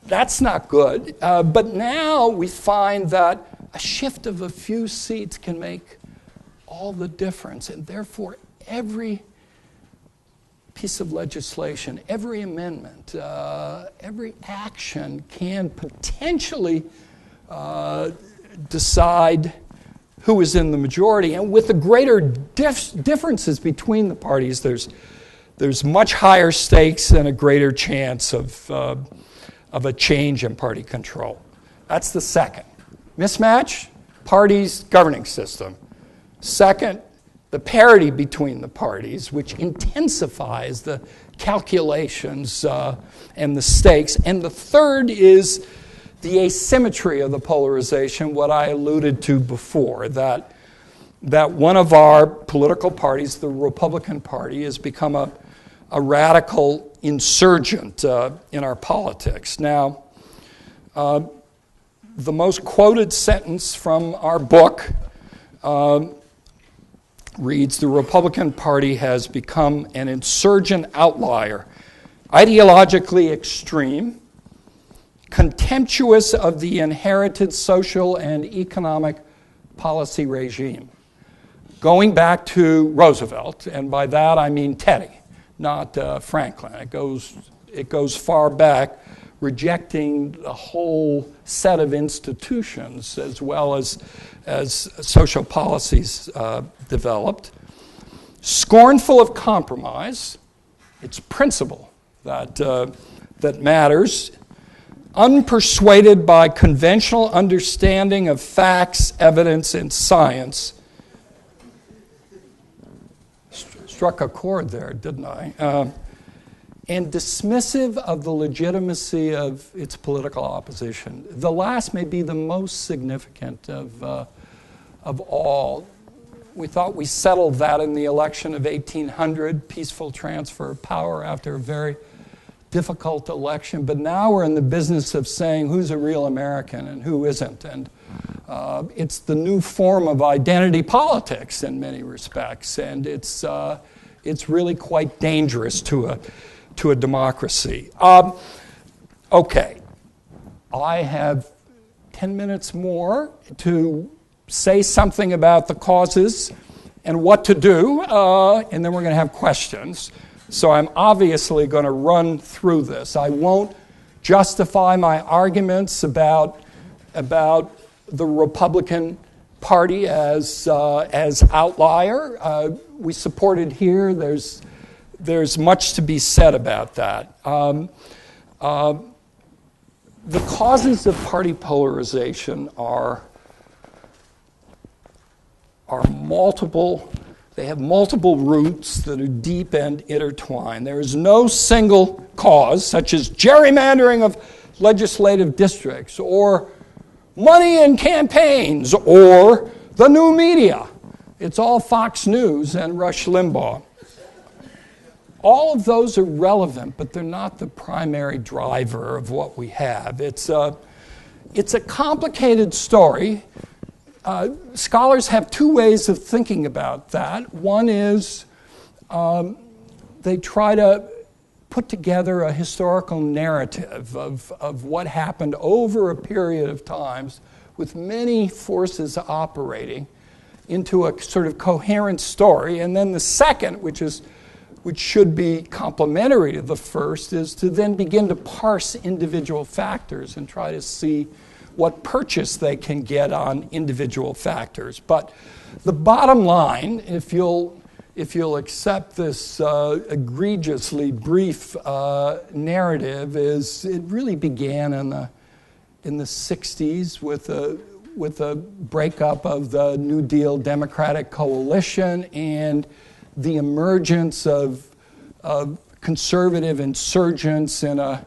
That's not good. But now we find that a shift of a few seats can make all the difference, and therefore every piece of legislation, every amendment, every action can potentially decide who is in the majority. And with the greater differences between the parties, there's much higher stakes and a greater chance of a change in party control. That's the second. Mismatch, parties, governing system. Second, the parity between the parties, which intensifies the calculations and the stakes. And the third is the asymmetry of the polarization, what I alluded to before, that one of our political parties, the Republican Party, has become a radical insurgent in our politics. Now, the most quoted sentence from our book reads, "The Republican Party has become an insurgent outlier, ideologically extreme, contemptuous of the inherited social and economic policy regime." Going back to Roosevelt, and by that I mean Teddy, not Franklin. It goes far back, rejecting the whole set of institutions as well as social policies developed. Scornful of compromise, it's principle that matters. Unpersuaded by conventional understanding of facts, evidence, and science. Struck a chord there, didn't I? And dismissive of the legitimacy of its political opposition. The last may be the most significant of all. We thought we settled that in the election of 1800, peaceful transfer of power after a very difficult election, but now we're in the business of saying who's a real American and who isn't, and it's the new form of identity politics in many respects, and it's really quite dangerous to a democracy. Okay, I have 10 minutes more to say something about the causes and what to do, and then we're going to have questions. So I'm obviously going to run through this. I won't justify my arguments about the Republican Party as outlier. We support it here. There's much to be said about that. The causes of party polarization are multiple. They have multiple roots that are deep and intertwined. There is no single cause, such as gerrymandering of legislative districts, or money in campaigns, or the new media. It's all Fox News and Rush Limbaugh. All of those are relevant, but they're not the primary driver of what we have. It's a complicated story. Scholars have two ways of thinking about that. One is they try to put together a historical narrative of what happened over a period of times with many forces operating into a sort of coherent story. And then the second, which should be complementary to the first, is to then begin to parse individual factors and try to see what purchase they can get on individual factors. But the bottom line, if you'll accept this egregiously brief narrative, is it really began in the 60s with a breakup of the New Deal Democratic coalition and the emergence of conservative insurgents in a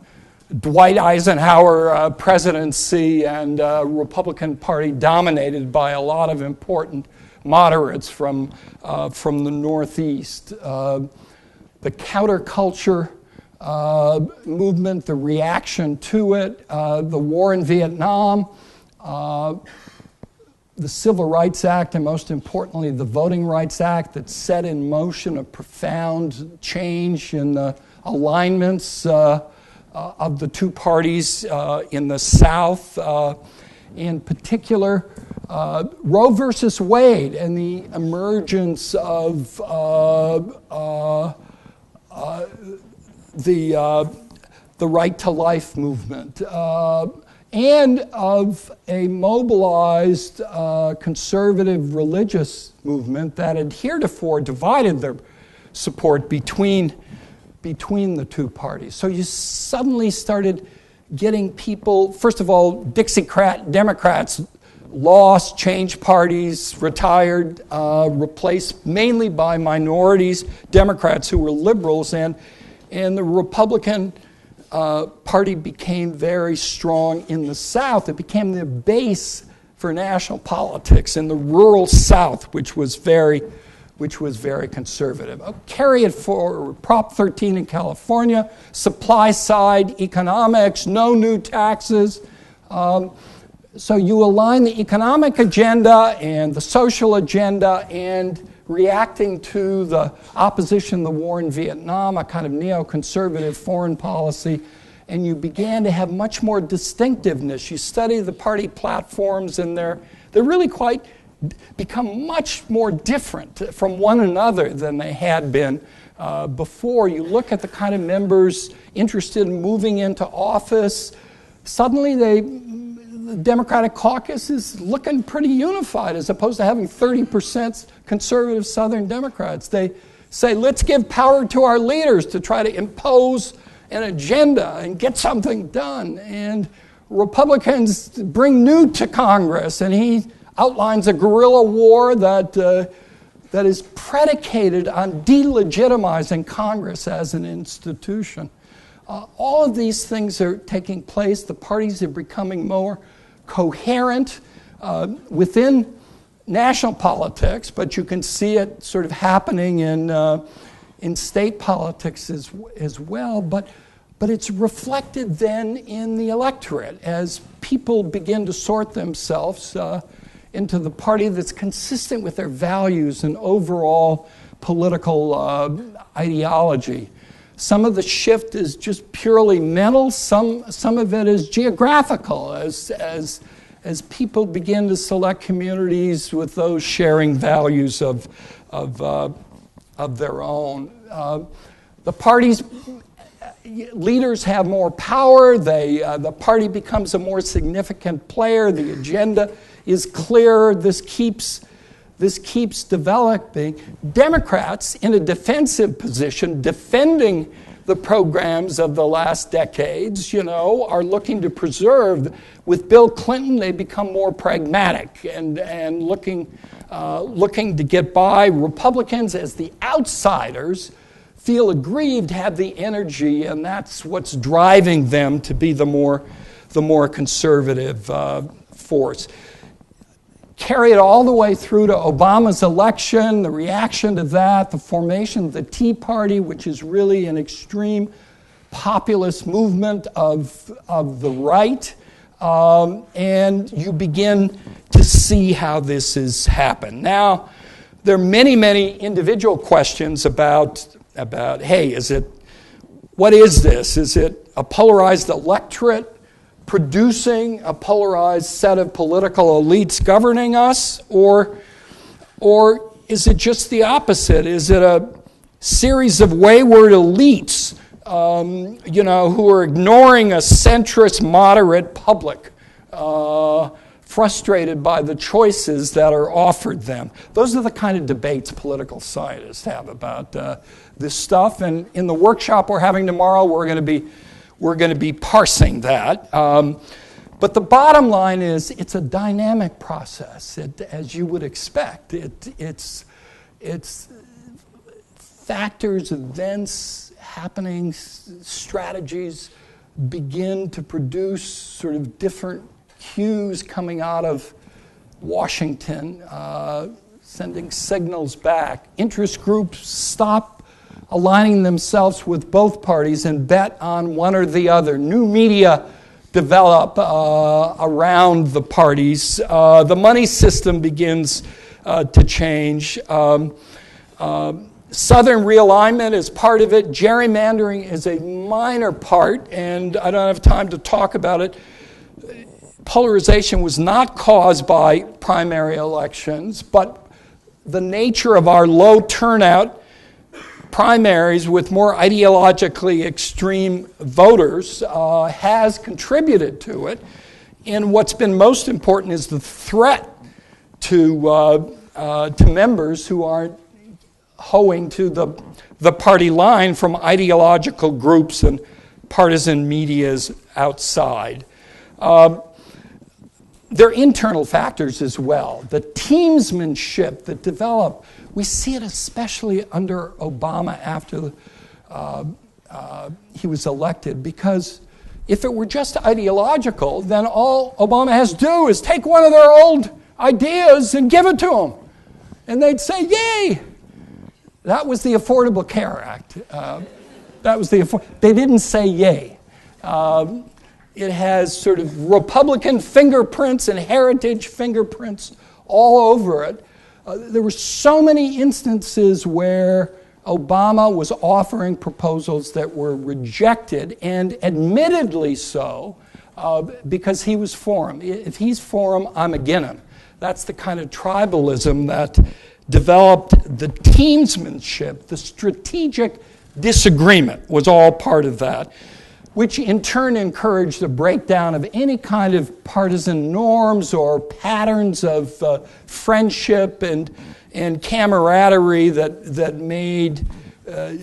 Dwight Eisenhower presidency and a Republican Party dominated by a lot of important moderates from the Northeast. The counterculture movement, the reaction to it, the war in Vietnam, the Civil Rights Act, and most importantly, the Voting Rights Act that set in motion a profound change in the alignments of the two parties in the South. In particular, Roe versus Wade and the emergence of the right to life movement, and of a mobilized conservative religious movement that had heretofore divided their support between the two parties. So you suddenly started getting people, first of all, Dixiecrat Democrats lost, changed parties, retired, replaced mainly by minorities, Democrats who were liberals, and the Republican Party became very strong in the South. It became the base for national politics in the rural South, which was very conservative. Carry it for Prop 13 in California, supply side economics, no new taxes. So you align the economic agenda and the social agenda and reacting to the opposition, the war in Vietnam, a kind of neoconservative foreign policy, and you began to have much more distinctiveness. You study the party platforms, and they're really quite become much more different from one another than they had been before. You look at the kind of members interested in moving into office, suddenly the Democratic caucus is looking pretty unified as opposed to having 30% conservative Southern Democrats. They say, let's give power to our leaders to try to impose an agenda and get something done. And Republicans bring Newt to Congress, and he outlines a guerrilla war that is predicated on delegitimizing Congress as an institution. All of these things are taking place. The parties are becoming more coherent within national politics, but you can see it sort of happening in state politics as well. But it's reflected then in the electorate as people begin to sort themselves into the party that's consistent with their values and overall political ideology. Some of the shift is just purely mental. Some of it is geographical, as people begin to select communities with those sharing values of their own. The party's leaders have more power. The party becomes a more significant player. The agenda is clearer. This keeps developing. Democrats in a defensive position, defending the programs of the last decades, are looking to preserve. With Bill Clinton, they become more pragmatic and looking to get by. Republicans, as the outsiders, feel aggrieved, have the energy, and that's what's driving them to be the more conservative force. Carry it all the way through to Obama's election, the reaction to that, the formation of the Tea Party, which is really an extreme populist movement of the right, and you begin to see how this has happened. Now, there are many, many individual questions about hey, what is this? Is it a polarized electorate producing a polarized set of political elites governing us, or is it just the opposite? Is it a series of wayward elites, who are ignoring a centrist, moderate public frustrated by the choices that are offered them. Those are the kind of debates political scientists have about this stuff. And in the workshop we're having tomorrow, we're going to be parsing that. But the bottom line is, it's a dynamic process, as you would expect. It's factors, events, happenings, strategies begin to produce sort of different cues coming out of Washington, sending signals back. Interest groups stop aligning themselves with both parties and bet on one or the other. New media develop around the parties. The money system begins to change. Southern realignment is part of it. Gerrymandering is a minor part, and I don't have time to talk about it. Polarization was not caused by primary elections, but the nature of our low turnout primaries with more ideologically extreme voters has contributed to it. And what's been most important is the threat to members who aren't hoeing to the party line from ideological groups and partisan medias outside. There are internal factors as well. The teamsmanship that developed, we see it especially under Obama after he was elected, because if it were just ideological, then all Obama has to do is take one of their old ideas and give it to them. And they'd say, yay! That was the Affordable Care Act. They didn't say yay. It has sort of Republican fingerprints and heritage fingerprints all over it. There were so many instances where Obama was offering proposals that were rejected, and admittedly so, because he was for them. If he's for them, I'm against him. That's the kind of tribalism that developed. The teamsmanship, the strategic disagreement was all part of that, which in turn encouraged a breakdown of any kind of partisan norms or patterns of friendship and camaraderie that made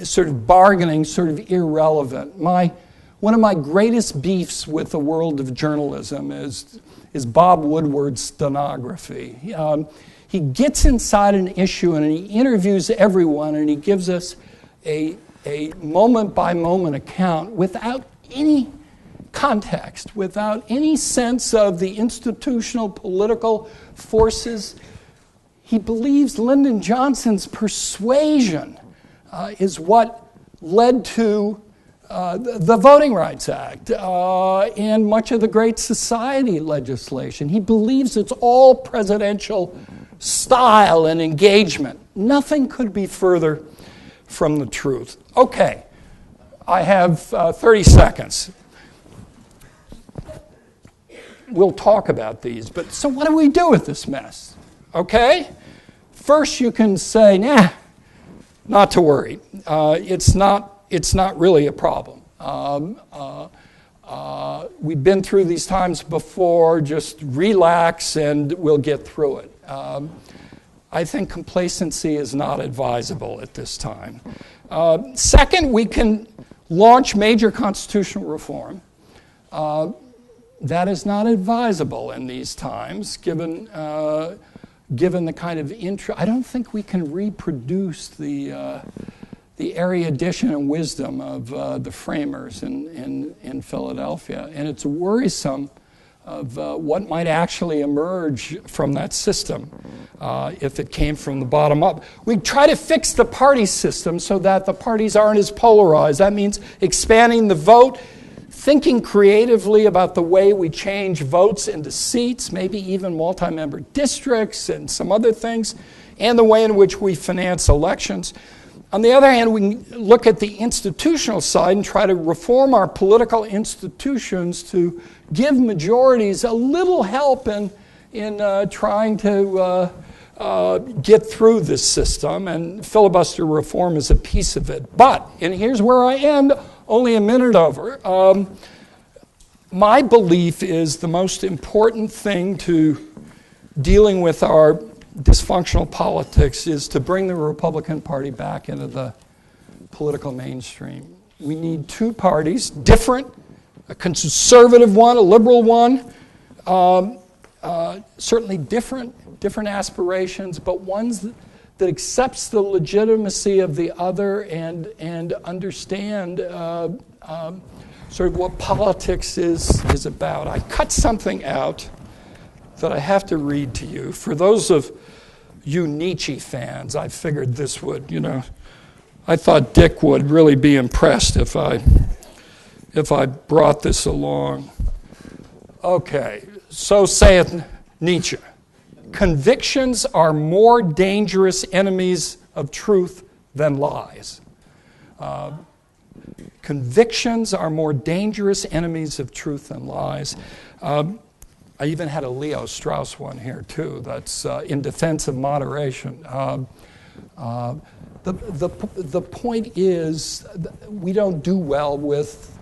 sort of bargaining sort of irrelevant. One of my greatest beefs with the world of journalism is Bob Woodward's stenography. He gets inside an issue and he interviews everyone, and he gives us a moment-by-moment account without any context, without any sense of the institutional political forces. He believes Lyndon Johnson's persuasion is what led to the Voting Rights Act and much of the Great Society legislation. He believes it's all presidential style and engagement. Nothing could be further from the truth. Okay, I have 30 seconds. We'll talk about these, but so what do we do with this mess? Okay? First, you can say, nah, not to worry. It's not really a problem. We've been through these times before. Just relax and we'll get through it. I think complacency is not advisable at this time. Second, we can launch major constitutional reform. That is not advisable in these times, given the kind of interest. I don't think we can reproduce the erudition and wisdom of the framers in Philadelphia, and it's worrisome of what might actually emerge from that system if it came from the bottom up. We try to fix the party system so that the parties aren't as polarized. That means expanding the vote, thinking creatively about the way we change votes into seats, maybe even multi-member districts and some other things, and the way in which we finance elections. On the other hand, we can look at the institutional side and try to reform our political institutions to give majorities a little help in trying to get through this system, and filibuster reform is a piece of it. But, and here's where I end, only a minute over, my belief is the most important thing to dealing with our dysfunctional politics is to bring the Republican Party back into the political mainstream. We need two parties, different, a conservative one, a liberal one, certainly different aspirations, but ones that accepts the legitimacy of the other and understand sort of what politics is about. I cut something out that I have to read to you. For those of you Nietzsche fans, I figured this would, I thought Dick would really be impressed if I brought this along. Okay, so saith Nietzsche. Convictions are more dangerous enemies of truth than lies. Convictions are more dangerous enemies of truth than lies. I even had a Leo Strauss one here, too. That's in defense of moderation. The point is, we don't do well with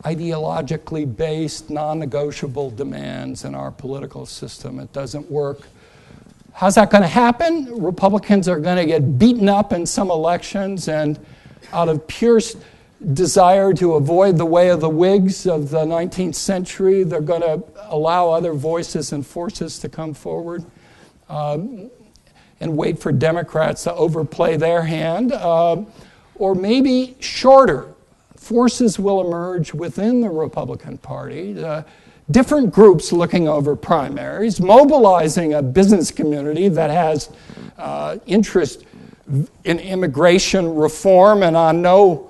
ideologically based, non-negotiable demands in our political system. It doesn't work. How's that going to happen? Republicans are going to get beaten up in some elections, and out of pure desire to avoid the way of the Whigs of the 19th century, they're going to allow other voices and forces to come forward and wait for Democrats to overplay their hand. Or maybe shorter, forces will emerge within the Republican Party, different groups looking over primaries, mobilizing a business community that has interest in immigration reform and on no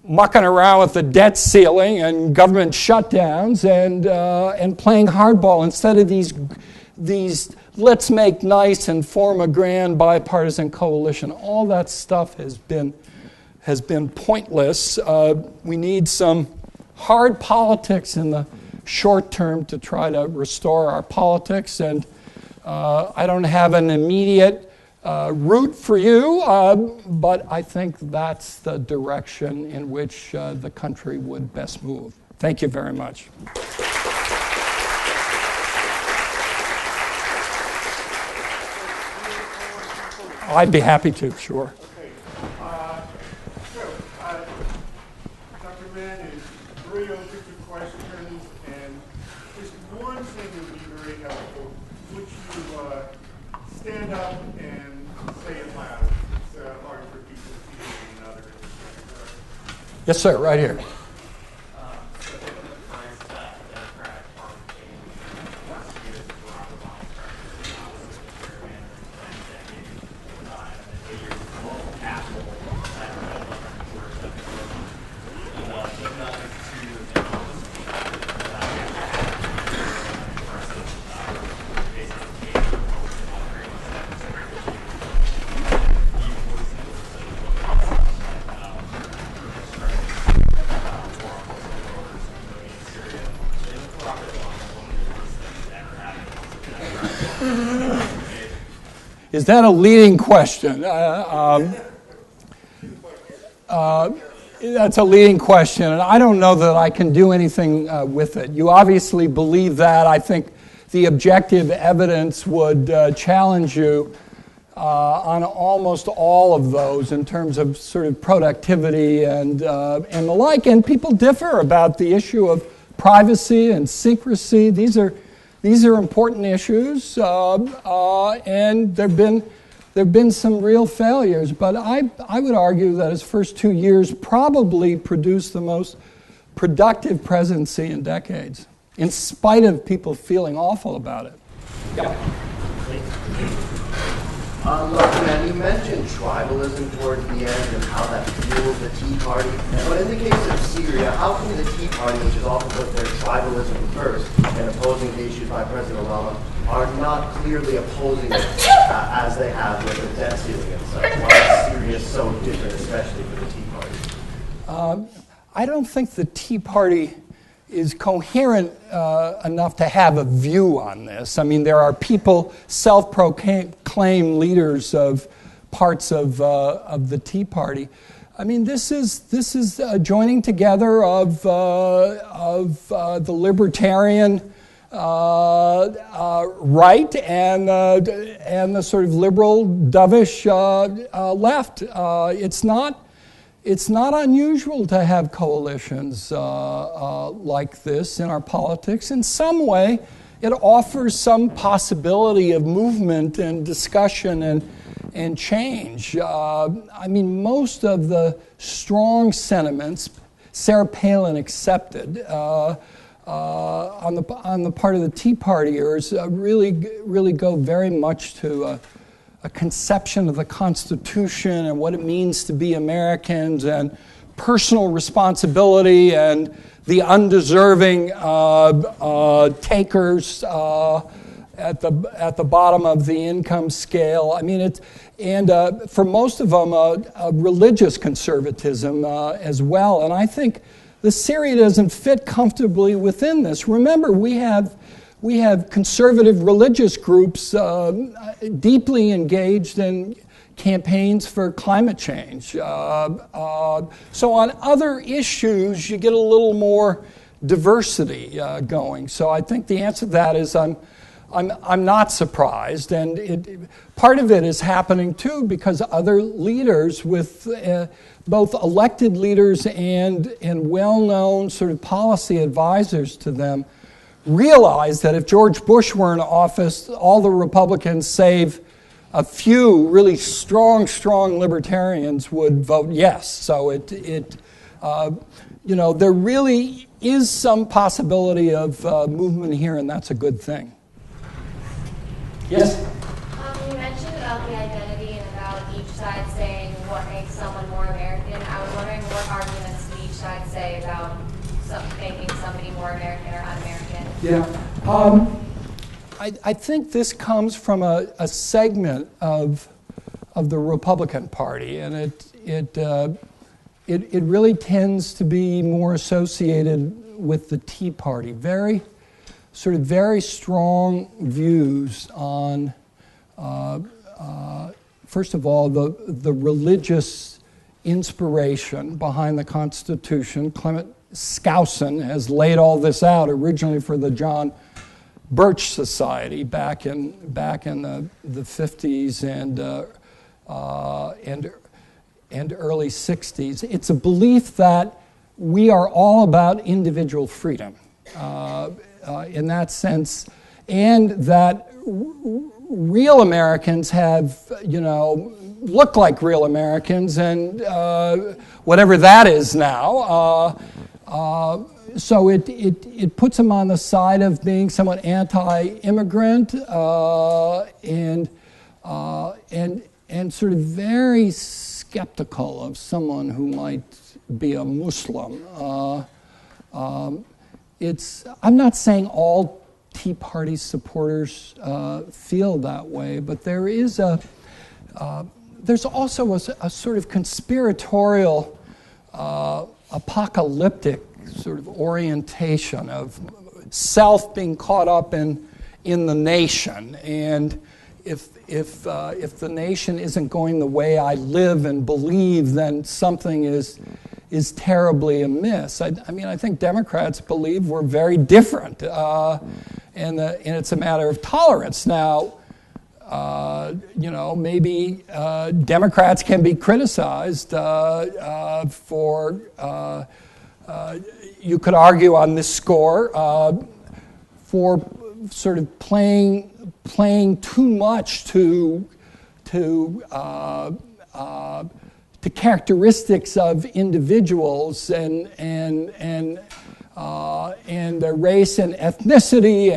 mucking around with the debt ceiling and government shutdowns and playing hardball instead of these let's make nice and form a grand bipartisan coalition. All that stuff has been pointless. We need some hard politics in the short term to try to restore our politics, and I don't have an immediate route for you, but I think that's the direction in which the country would best move. Thank you very much. I'd be happy to, sure. Okay. Dr. Mann is very open to questions, and just one thing would be very helpful. Would you stand up and say it loud? It's hard for people to see one another. Yes, sir, right here. Is that a leading question? That's a leading question, and I don't know that I can do anything with it. You obviously believe that. I think the objective evidence would challenge you on almost all of those in terms of sort of productivity and the like. And people differ about the issue of privacy and secrecy. These are important issues, and there have been some real failures. But I would argue that his first 2 years probably produced the most productive presidency in decades, in spite of people feeling awful about it. Yeah. Dr. Mann, you mentioned tribalism towards the end and how that fuels the Tea Party. But in the case of Syria, how can the Tea Party, which has often put their tribalism first and opposing the issues by President Obama, are not clearly opposing it as they have with the debt ceiling and such? Why is Syria so different, especially for the Tea Party? I don't think the Tea Party is coherent enough to have a view on this. I mean, there are people, self-proclaimed leaders of parts of the Tea Party. I mean, this is a joining together of the libertarian right and the sort of liberal dovish left. It's not unusual to have coalitions like this in our politics. In some way, it offers some possibility of movement and discussion and change. I mean, most of the strong sentiments, Sarah Palin accepted, on the part of the Tea Partiers, really go very much to a conception of the Constitution and what it means to be Americans and personal responsibility and the undeserving takers at the bottom of the income scale. I mean, for most of them, a religious conservatism as well. And I think the Syria doesn't fit comfortably within this. Remember, we have conservative religious groups deeply engaged in campaigns for climate change. So on other issues, you get a little more diversity going. So I think the answer to that is I'm not surprised, and part of it is happening too because other leaders with both elected leaders and well-known sort of policy advisors to them realized that if George Bush were in office, all the Republicans, save a few really strong libertarians, would vote yes. So there really is some possibility of movement here, and that's a good thing. Yes? You mentioned about the identity and about each side saying what makes someone more American. I was wondering what arguments do each side say about making somebody more American or un-American? Yeah. I think this comes from a segment of the Republican Party, and it really tends to be more associated with the Tea Party. Very strong views on, first of all, the religious inspiration behind the Constitution. Clement Skousen has laid all this out originally for the John Birch Society back in the 50s and early 60s. It's a belief that we are all about individual freedom in that sense, and that real Americans have, look like real Americans, and whatever that is now. So it puts them on the side of being somewhat anti-immigrant and sort of very skeptical of someone who might be a Muslim. I'm not saying all Tea Party supporters feel that way, but there's also a sort of conspiratorial, apocalyptic sort of orientation of self being caught up in the nation, and if the nation isn't going the way I live and believe, then something is terribly amiss. I think Democrats believe we're very different, and it's a matter of tolerance. Now, maybe Democrats can be criticized for. You could argue on this score for sort of playing too much to characteristics of individuals and their race and ethnicity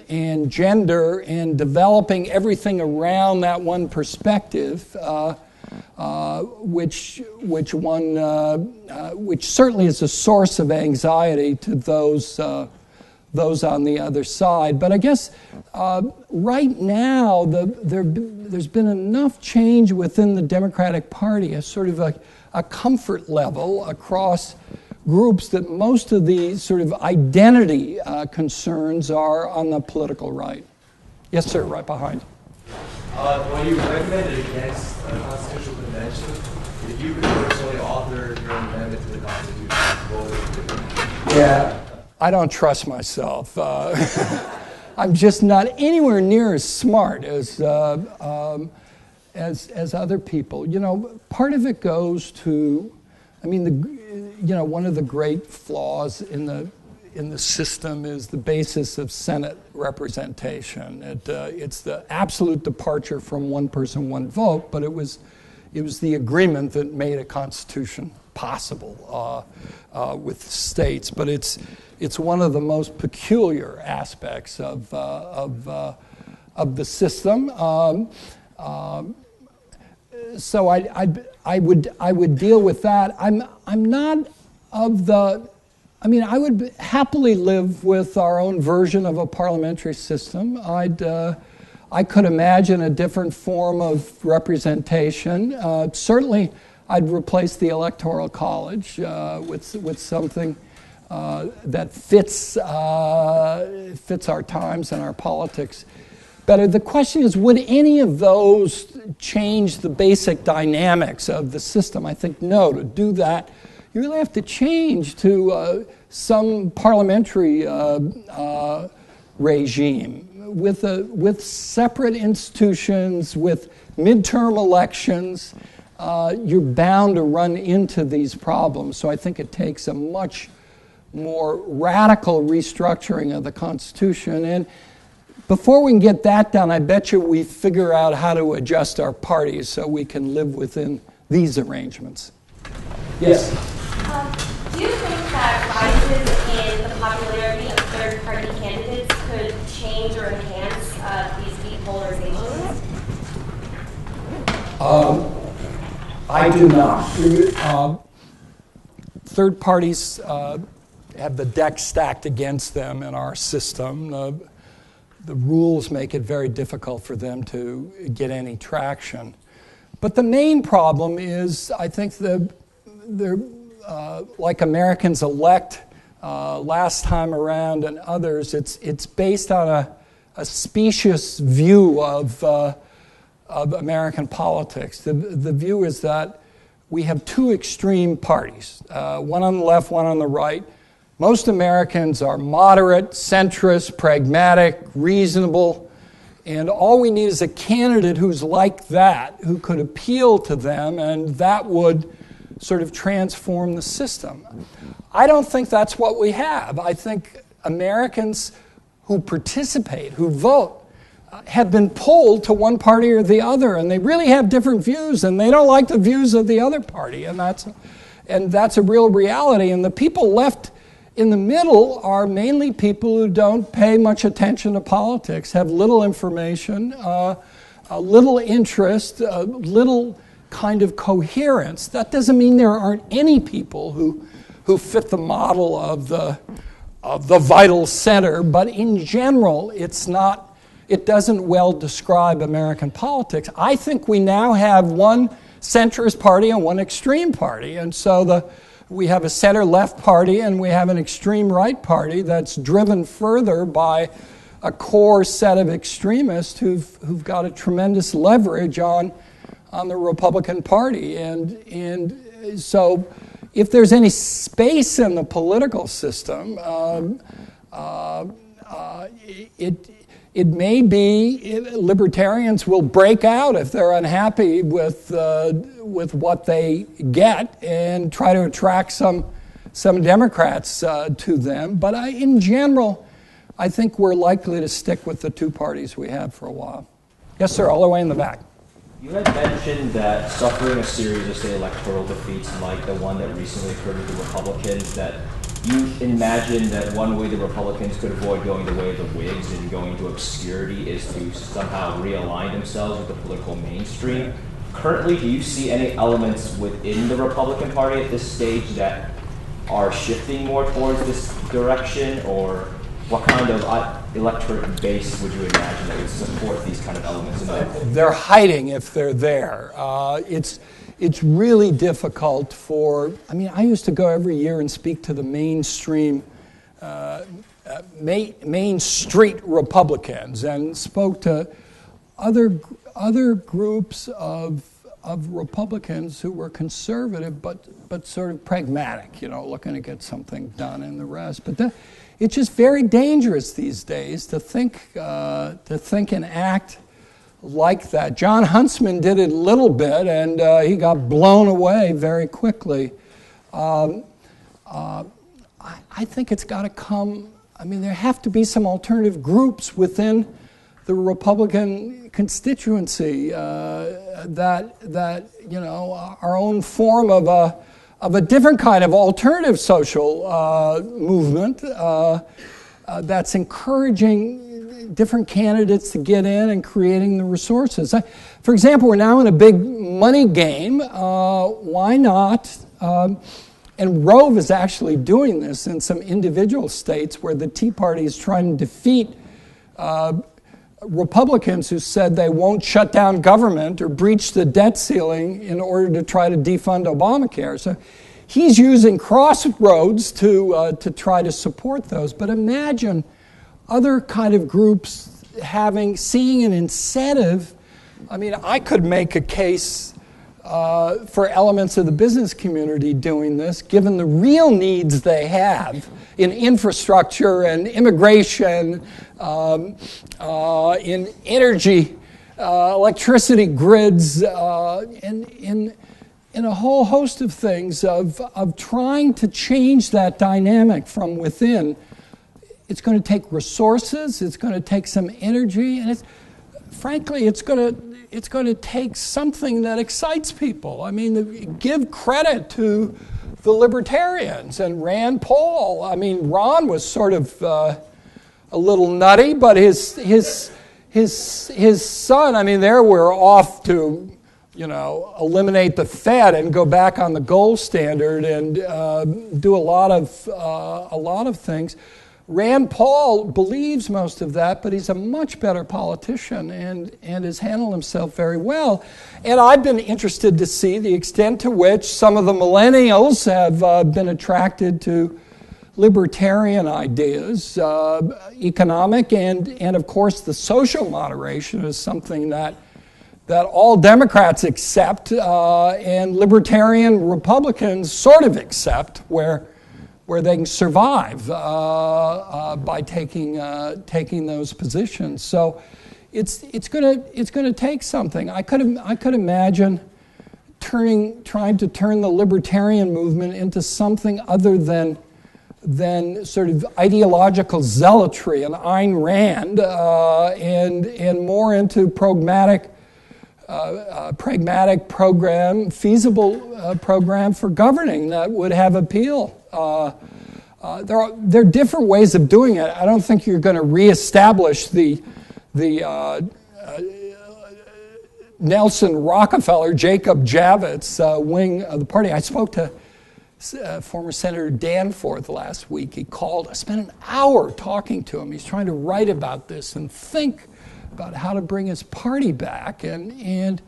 and gender, and developing everything around that one perspective, which certainly is a source of anxiety to those on the other side. But I guess right now there's been enough change within the Democratic Party, a sort of a comfort level across groups, that most of the sort of identity concerns are on the political right. Yes, sir, right behind. When you recommended against a constitutional convention, If you could personally author your amendment to the Constitution, what would you do? Yeah, I don't trust myself. I'm just not anywhere near as smart as other people. You know, part of it goes to, I mean, one of the great flaws in the system is the basis of Senate representation. It's the absolute departure from one person, one vote, but it was the agreement that made a constitution possible with states. But it's one of the most peculiar aspects of the system. So I would deal with that. I'm not of the. I mean, I would happily live with our own version of a parliamentary system. I could imagine a different form of representation. Certainly, I'd replace the Electoral College with something that fits our times and our politics better. The question is, would any of those change the basic dynamics of the system? I think no. To do that, you really have to change to some parliamentary regime with separate institutions, with midterm elections. You're bound to run into these problems. So I think it takes a much more radical restructuring of the Constitution. And before we can get that done, I bet you we figure out how to adjust our parties so we can live within these arrangements. Yes? Do you think that rises in the popularity of third-party candidates could change or enhance these depolarizations? I do not. Third parties have the deck stacked against them in our system. The rules make it very difficult for them to get any traction. But the main problem is, I think, like Americans elect last time around and others, it's based on a specious view of American politics. The view is that we have two extreme parties, one on the left, one on the right. Most Americans are moderate, centrist, pragmatic, reasonable, and all we need is a candidate who's like that, who could appeal to them, and that would sort of transform the system. I don't think that's what we have. I think Americans who participate, who vote, have been pulled to one party or the other, and they really have different views, and they don't like the views of the other party, and that's a real reality. And the people left in the middle are mainly people who don't pay much attention to politics, have little information, little interest, little kind of coherence. That doesn't mean there aren't any people who fit the model of the vital center, but in general, it doesn't well describe American politics. I think we now have one centrist party and one extreme party, and so we have a center-left party and we have an extreme-right party that's driven further by a core set of extremists who've got a tremendous leverage on the Republican Party. And so if there's any space in the political system, it may be libertarians will break out if they're unhappy with what they get and try to attract some Democrats to them. But in general, I think we're likely to stick with the two parties we have for a while. Yes, sir, all the way in the back. You had mentioned that suffering a series of state electoral defeats like the one that recently occurred with the Republicans, that you imagine that one way the Republicans could avoid going the way of the Whigs and going to obscurity is to somehow realign themselves with the political mainstream. Currently, do you see any elements within the Republican Party at this stage that are shifting more towards this direction, or what kind of electorate base would you imagine that would support these kind of elements? They're hiding if they're there. It's really difficult I used to go every year and speak to the mainstream, Main Street Republicans and spoke to other groups of Republicans who were conservative but sort of pragmatic, looking to get something done and the rest. But it's just very dangerous these days to think and act like that. John Huntsman did it a little bit, and he got blown away very quickly. I think it's got to come. I mean, there have to be some alternative groups within the Republican constituency that our own form of a different kind of alternative social movement that's encouraging different candidates to get in and creating the resources. For example, we're now in a big money game. Why not? And Rove is actually doing this in some individual states where the Tea Party is trying to defeat Republicans who said they won't shut down government or breach the debt ceiling in order to try to defund Obamacare. So he's using crossroads to try to support those. But imagine other kind of groups seeing an incentive. I mean, I could make a case for elements of the business community doing this, given the real needs they have in infrastructure and immigration, in energy, electricity grids, in a whole host of things of trying to change that dynamic from within. It's going to take resources, it's going to take some energy, and frankly, it's going to take something that excites people. I mean, give credit to the libertarians and Rand Paul. I mean, Ron was sort of a little nutty, but his son, I mean, there we're off to, eliminate the Fed and go back on the gold standard and do a lot of things. Rand Paul believes most of that, but he's a much better politician and has handled himself very well. And I've been interested to see the extent to which some of the millennials have been attracted to libertarian ideas. Economic and of course the social moderation is something that all Democrats accept and libertarian Republicans sort of accept, where they can survive by taking those positions. So it's going to take something. I could imagine trying to turn the libertarian movement into something other than sort of ideological zealotry and Ayn Rand, and more into pragmatic program, feasible program for governing that would have appeal. There are different ways of doing it. I don't think you're going to reestablish the Nelson Rockefeller, Jacob Javits wing of the party. I spoke to former Senator Danforth last week. He called. I spent an hour talking to him. He's trying to write about this and think about how to bring his party back. And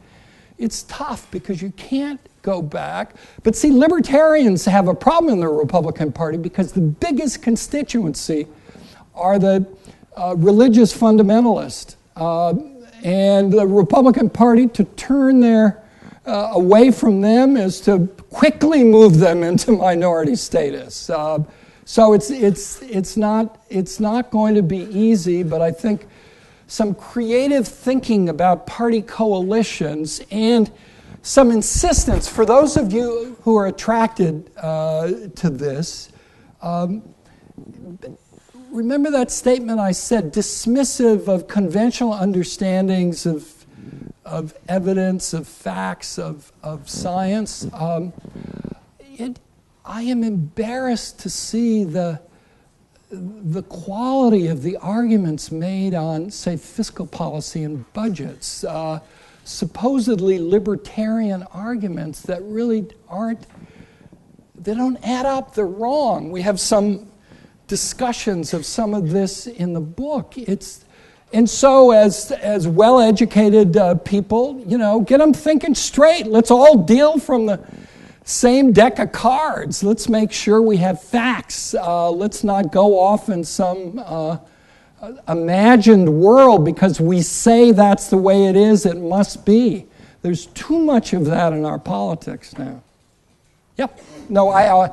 it's tough because you can't go back. But see, libertarians have a problem in the Republican Party because the biggest constituency are the religious fundamentalists. And the Republican Party, to turn their away from them is to quickly move them into minority status. So it's not going to be easy, but I think some creative thinking about party coalitions and some insistence for those of you who are attracted to this. Remember that statement I said, dismissive of conventional understandings of evidence, of facts, of science. I am embarrassed to see the quality of the arguments made on, say, fiscal policy and budgets. Supposedly libertarian arguments that really they don't add up, they're wrong. We have some discussions of some of this in the book. And so as well-educated people, get them thinking straight. Let's all deal from the same deck of cards. Let's make sure we have facts. Let's not go off in some imagined world because we say that's the way it is, it must be. There's too much of that in our politics now. Yep. No, I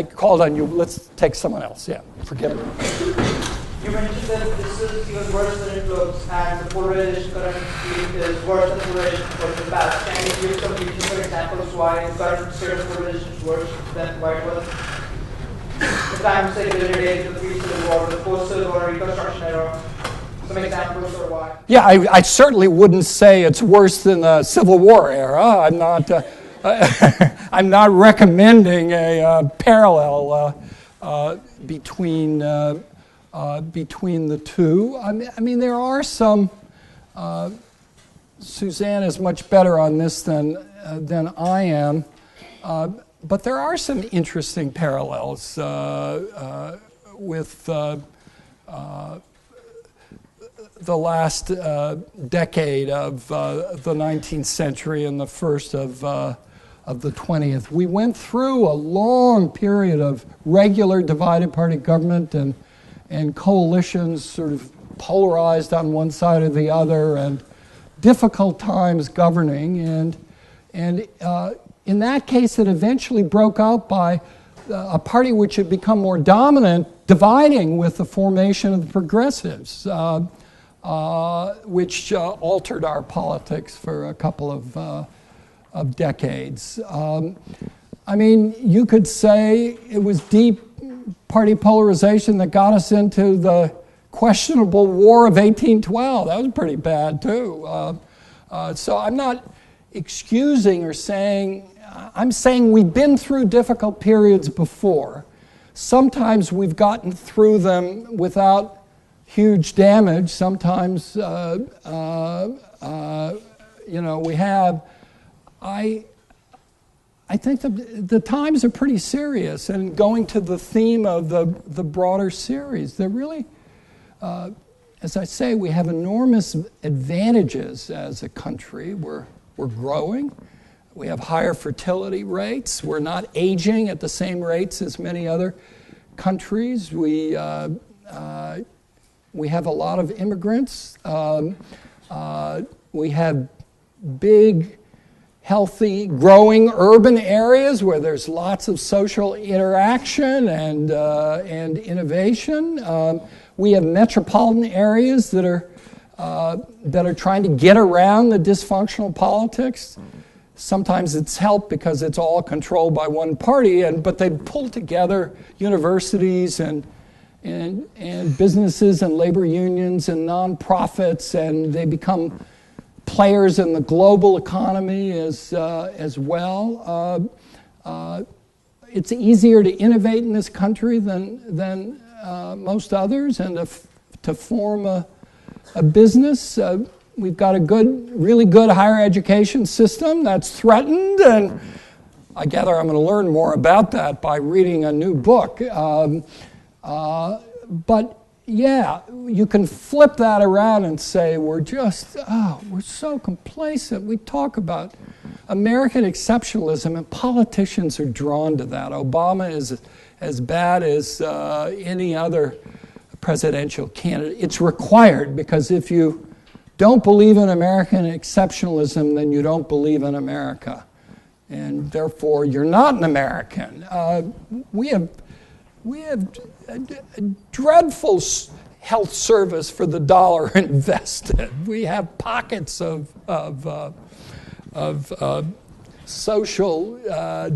called on you. Let's take someone else. Yeah, forget it. You mentioned that this is even worse than it looks, and the polarization currently is worse than polarization was in the past. Can you give some recent examples why current state of polarization is worse than why it was? The time segregated days, the pre-Civil War, the post-Civil War, Reconstruction era. Some examples or why? Yeah, I certainly wouldn't say it's worse than the Civil War era. I'm not. I'm not recommending a parallel between the two. I mean, there are some. Suzanne is much better on this than I am, but there are some interesting parallels with the last decade of the 19th century and the first of the 20th. We went through a long period of regular divided party government and coalitions sort of polarized on one side or the other, and difficult times governing. And in that case, it eventually broke out by a party which had become more dominant, dividing with the formation of the progressives, which altered our politics for a couple of decades. I mean, you could say it was deep party polarization that got us into the questionable War of 1812. That was pretty bad, too. So I'm not excusing or saying, I'm saying we've been through difficult periods before. Sometimes we've gotten through them without huge damage. Sometimes, we have. I think the times are pretty serious, and going to the theme of the broader series, they're really, as I say, we have enormous advantages as a country. We're growing. We have higher fertility rates. We're not aging at the same rates as many other countries. We have a lot of immigrants. We have big, healthy, growing urban areas where there's lots of social interaction and innovation. We have metropolitan areas that are trying to get around the dysfunctional politics. Sometimes it's helped because it's all controlled by one party, but they pull together universities and businesses and labor unions and nonprofits, and they become players in the global economy as well. It's easier to innovate in this country than most others, and to form a business. We've got a really good higher education system that's threatened, and I gather I'm going to learn more about that by reading a new book. But yeah, you can flip that around and say we're so complacent. We talk about American exceptionalism, and politicians are drawn to that. Obama is as bad as any other presidential candidate. It's required, because if you don't believe in American exceptionalism, then you don't believe in America, and therefore you're not an American. We have a dreadful health service for the dollar invested. We have pockets of social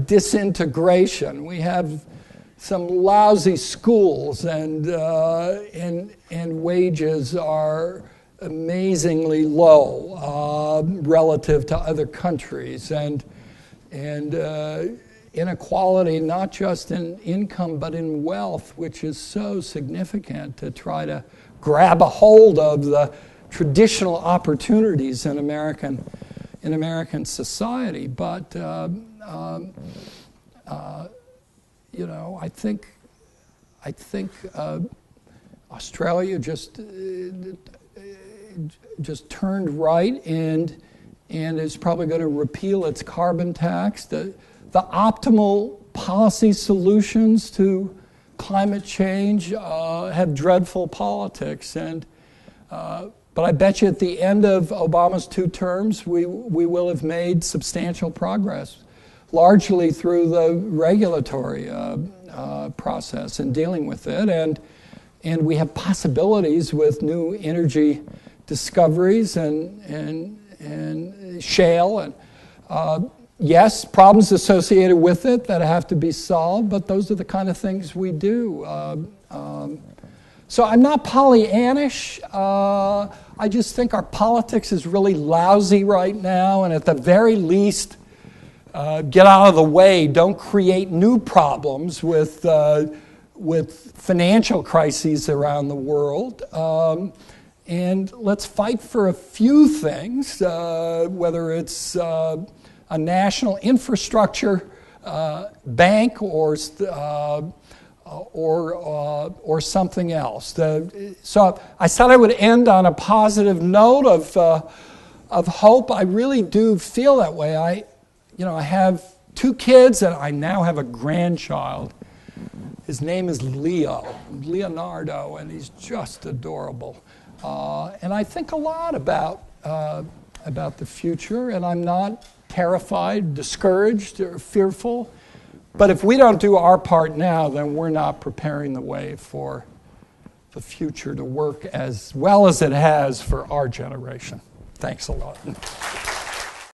disintegration. We have some lousy schools, and wages are amazingly low relative to other countries, and inequality, not just in income but in wealth, which is so significant to try to grab a hold of the traditional opportunities in American society. But I think Australia just turned right and is probably going to repeal its carbon tax. The optimal policy solutions to climate change have dreadful politics, and But I bet you at the end of Obama's 2 terms, we will have made substantial progress, largely through the regulatory process in dealing with it. And we have possibilities with new energy discoveries and shale. And yes, problems associated with it that have to be solved, but those are the kind of things we do. So I'm not Pollyannish. I just think our politics is really lousy right now, and at the very least, get out of the way. Don't create new problems with financial crises around the world. And let's fight for a few things, whether it's a national infrastructure bank or something else. So I said I would end on a positive note of hope. I really do feel that way. I have 2 kids, and I now have a grandchild. His name is Leonardo, and he's just adorable. And I think a lot about the future, and I'm not terrified, discouraged, or fearful. But if we don't do our part now, then we're not preparing the way for the future to work as well as it has for our generation. Thanks a lot.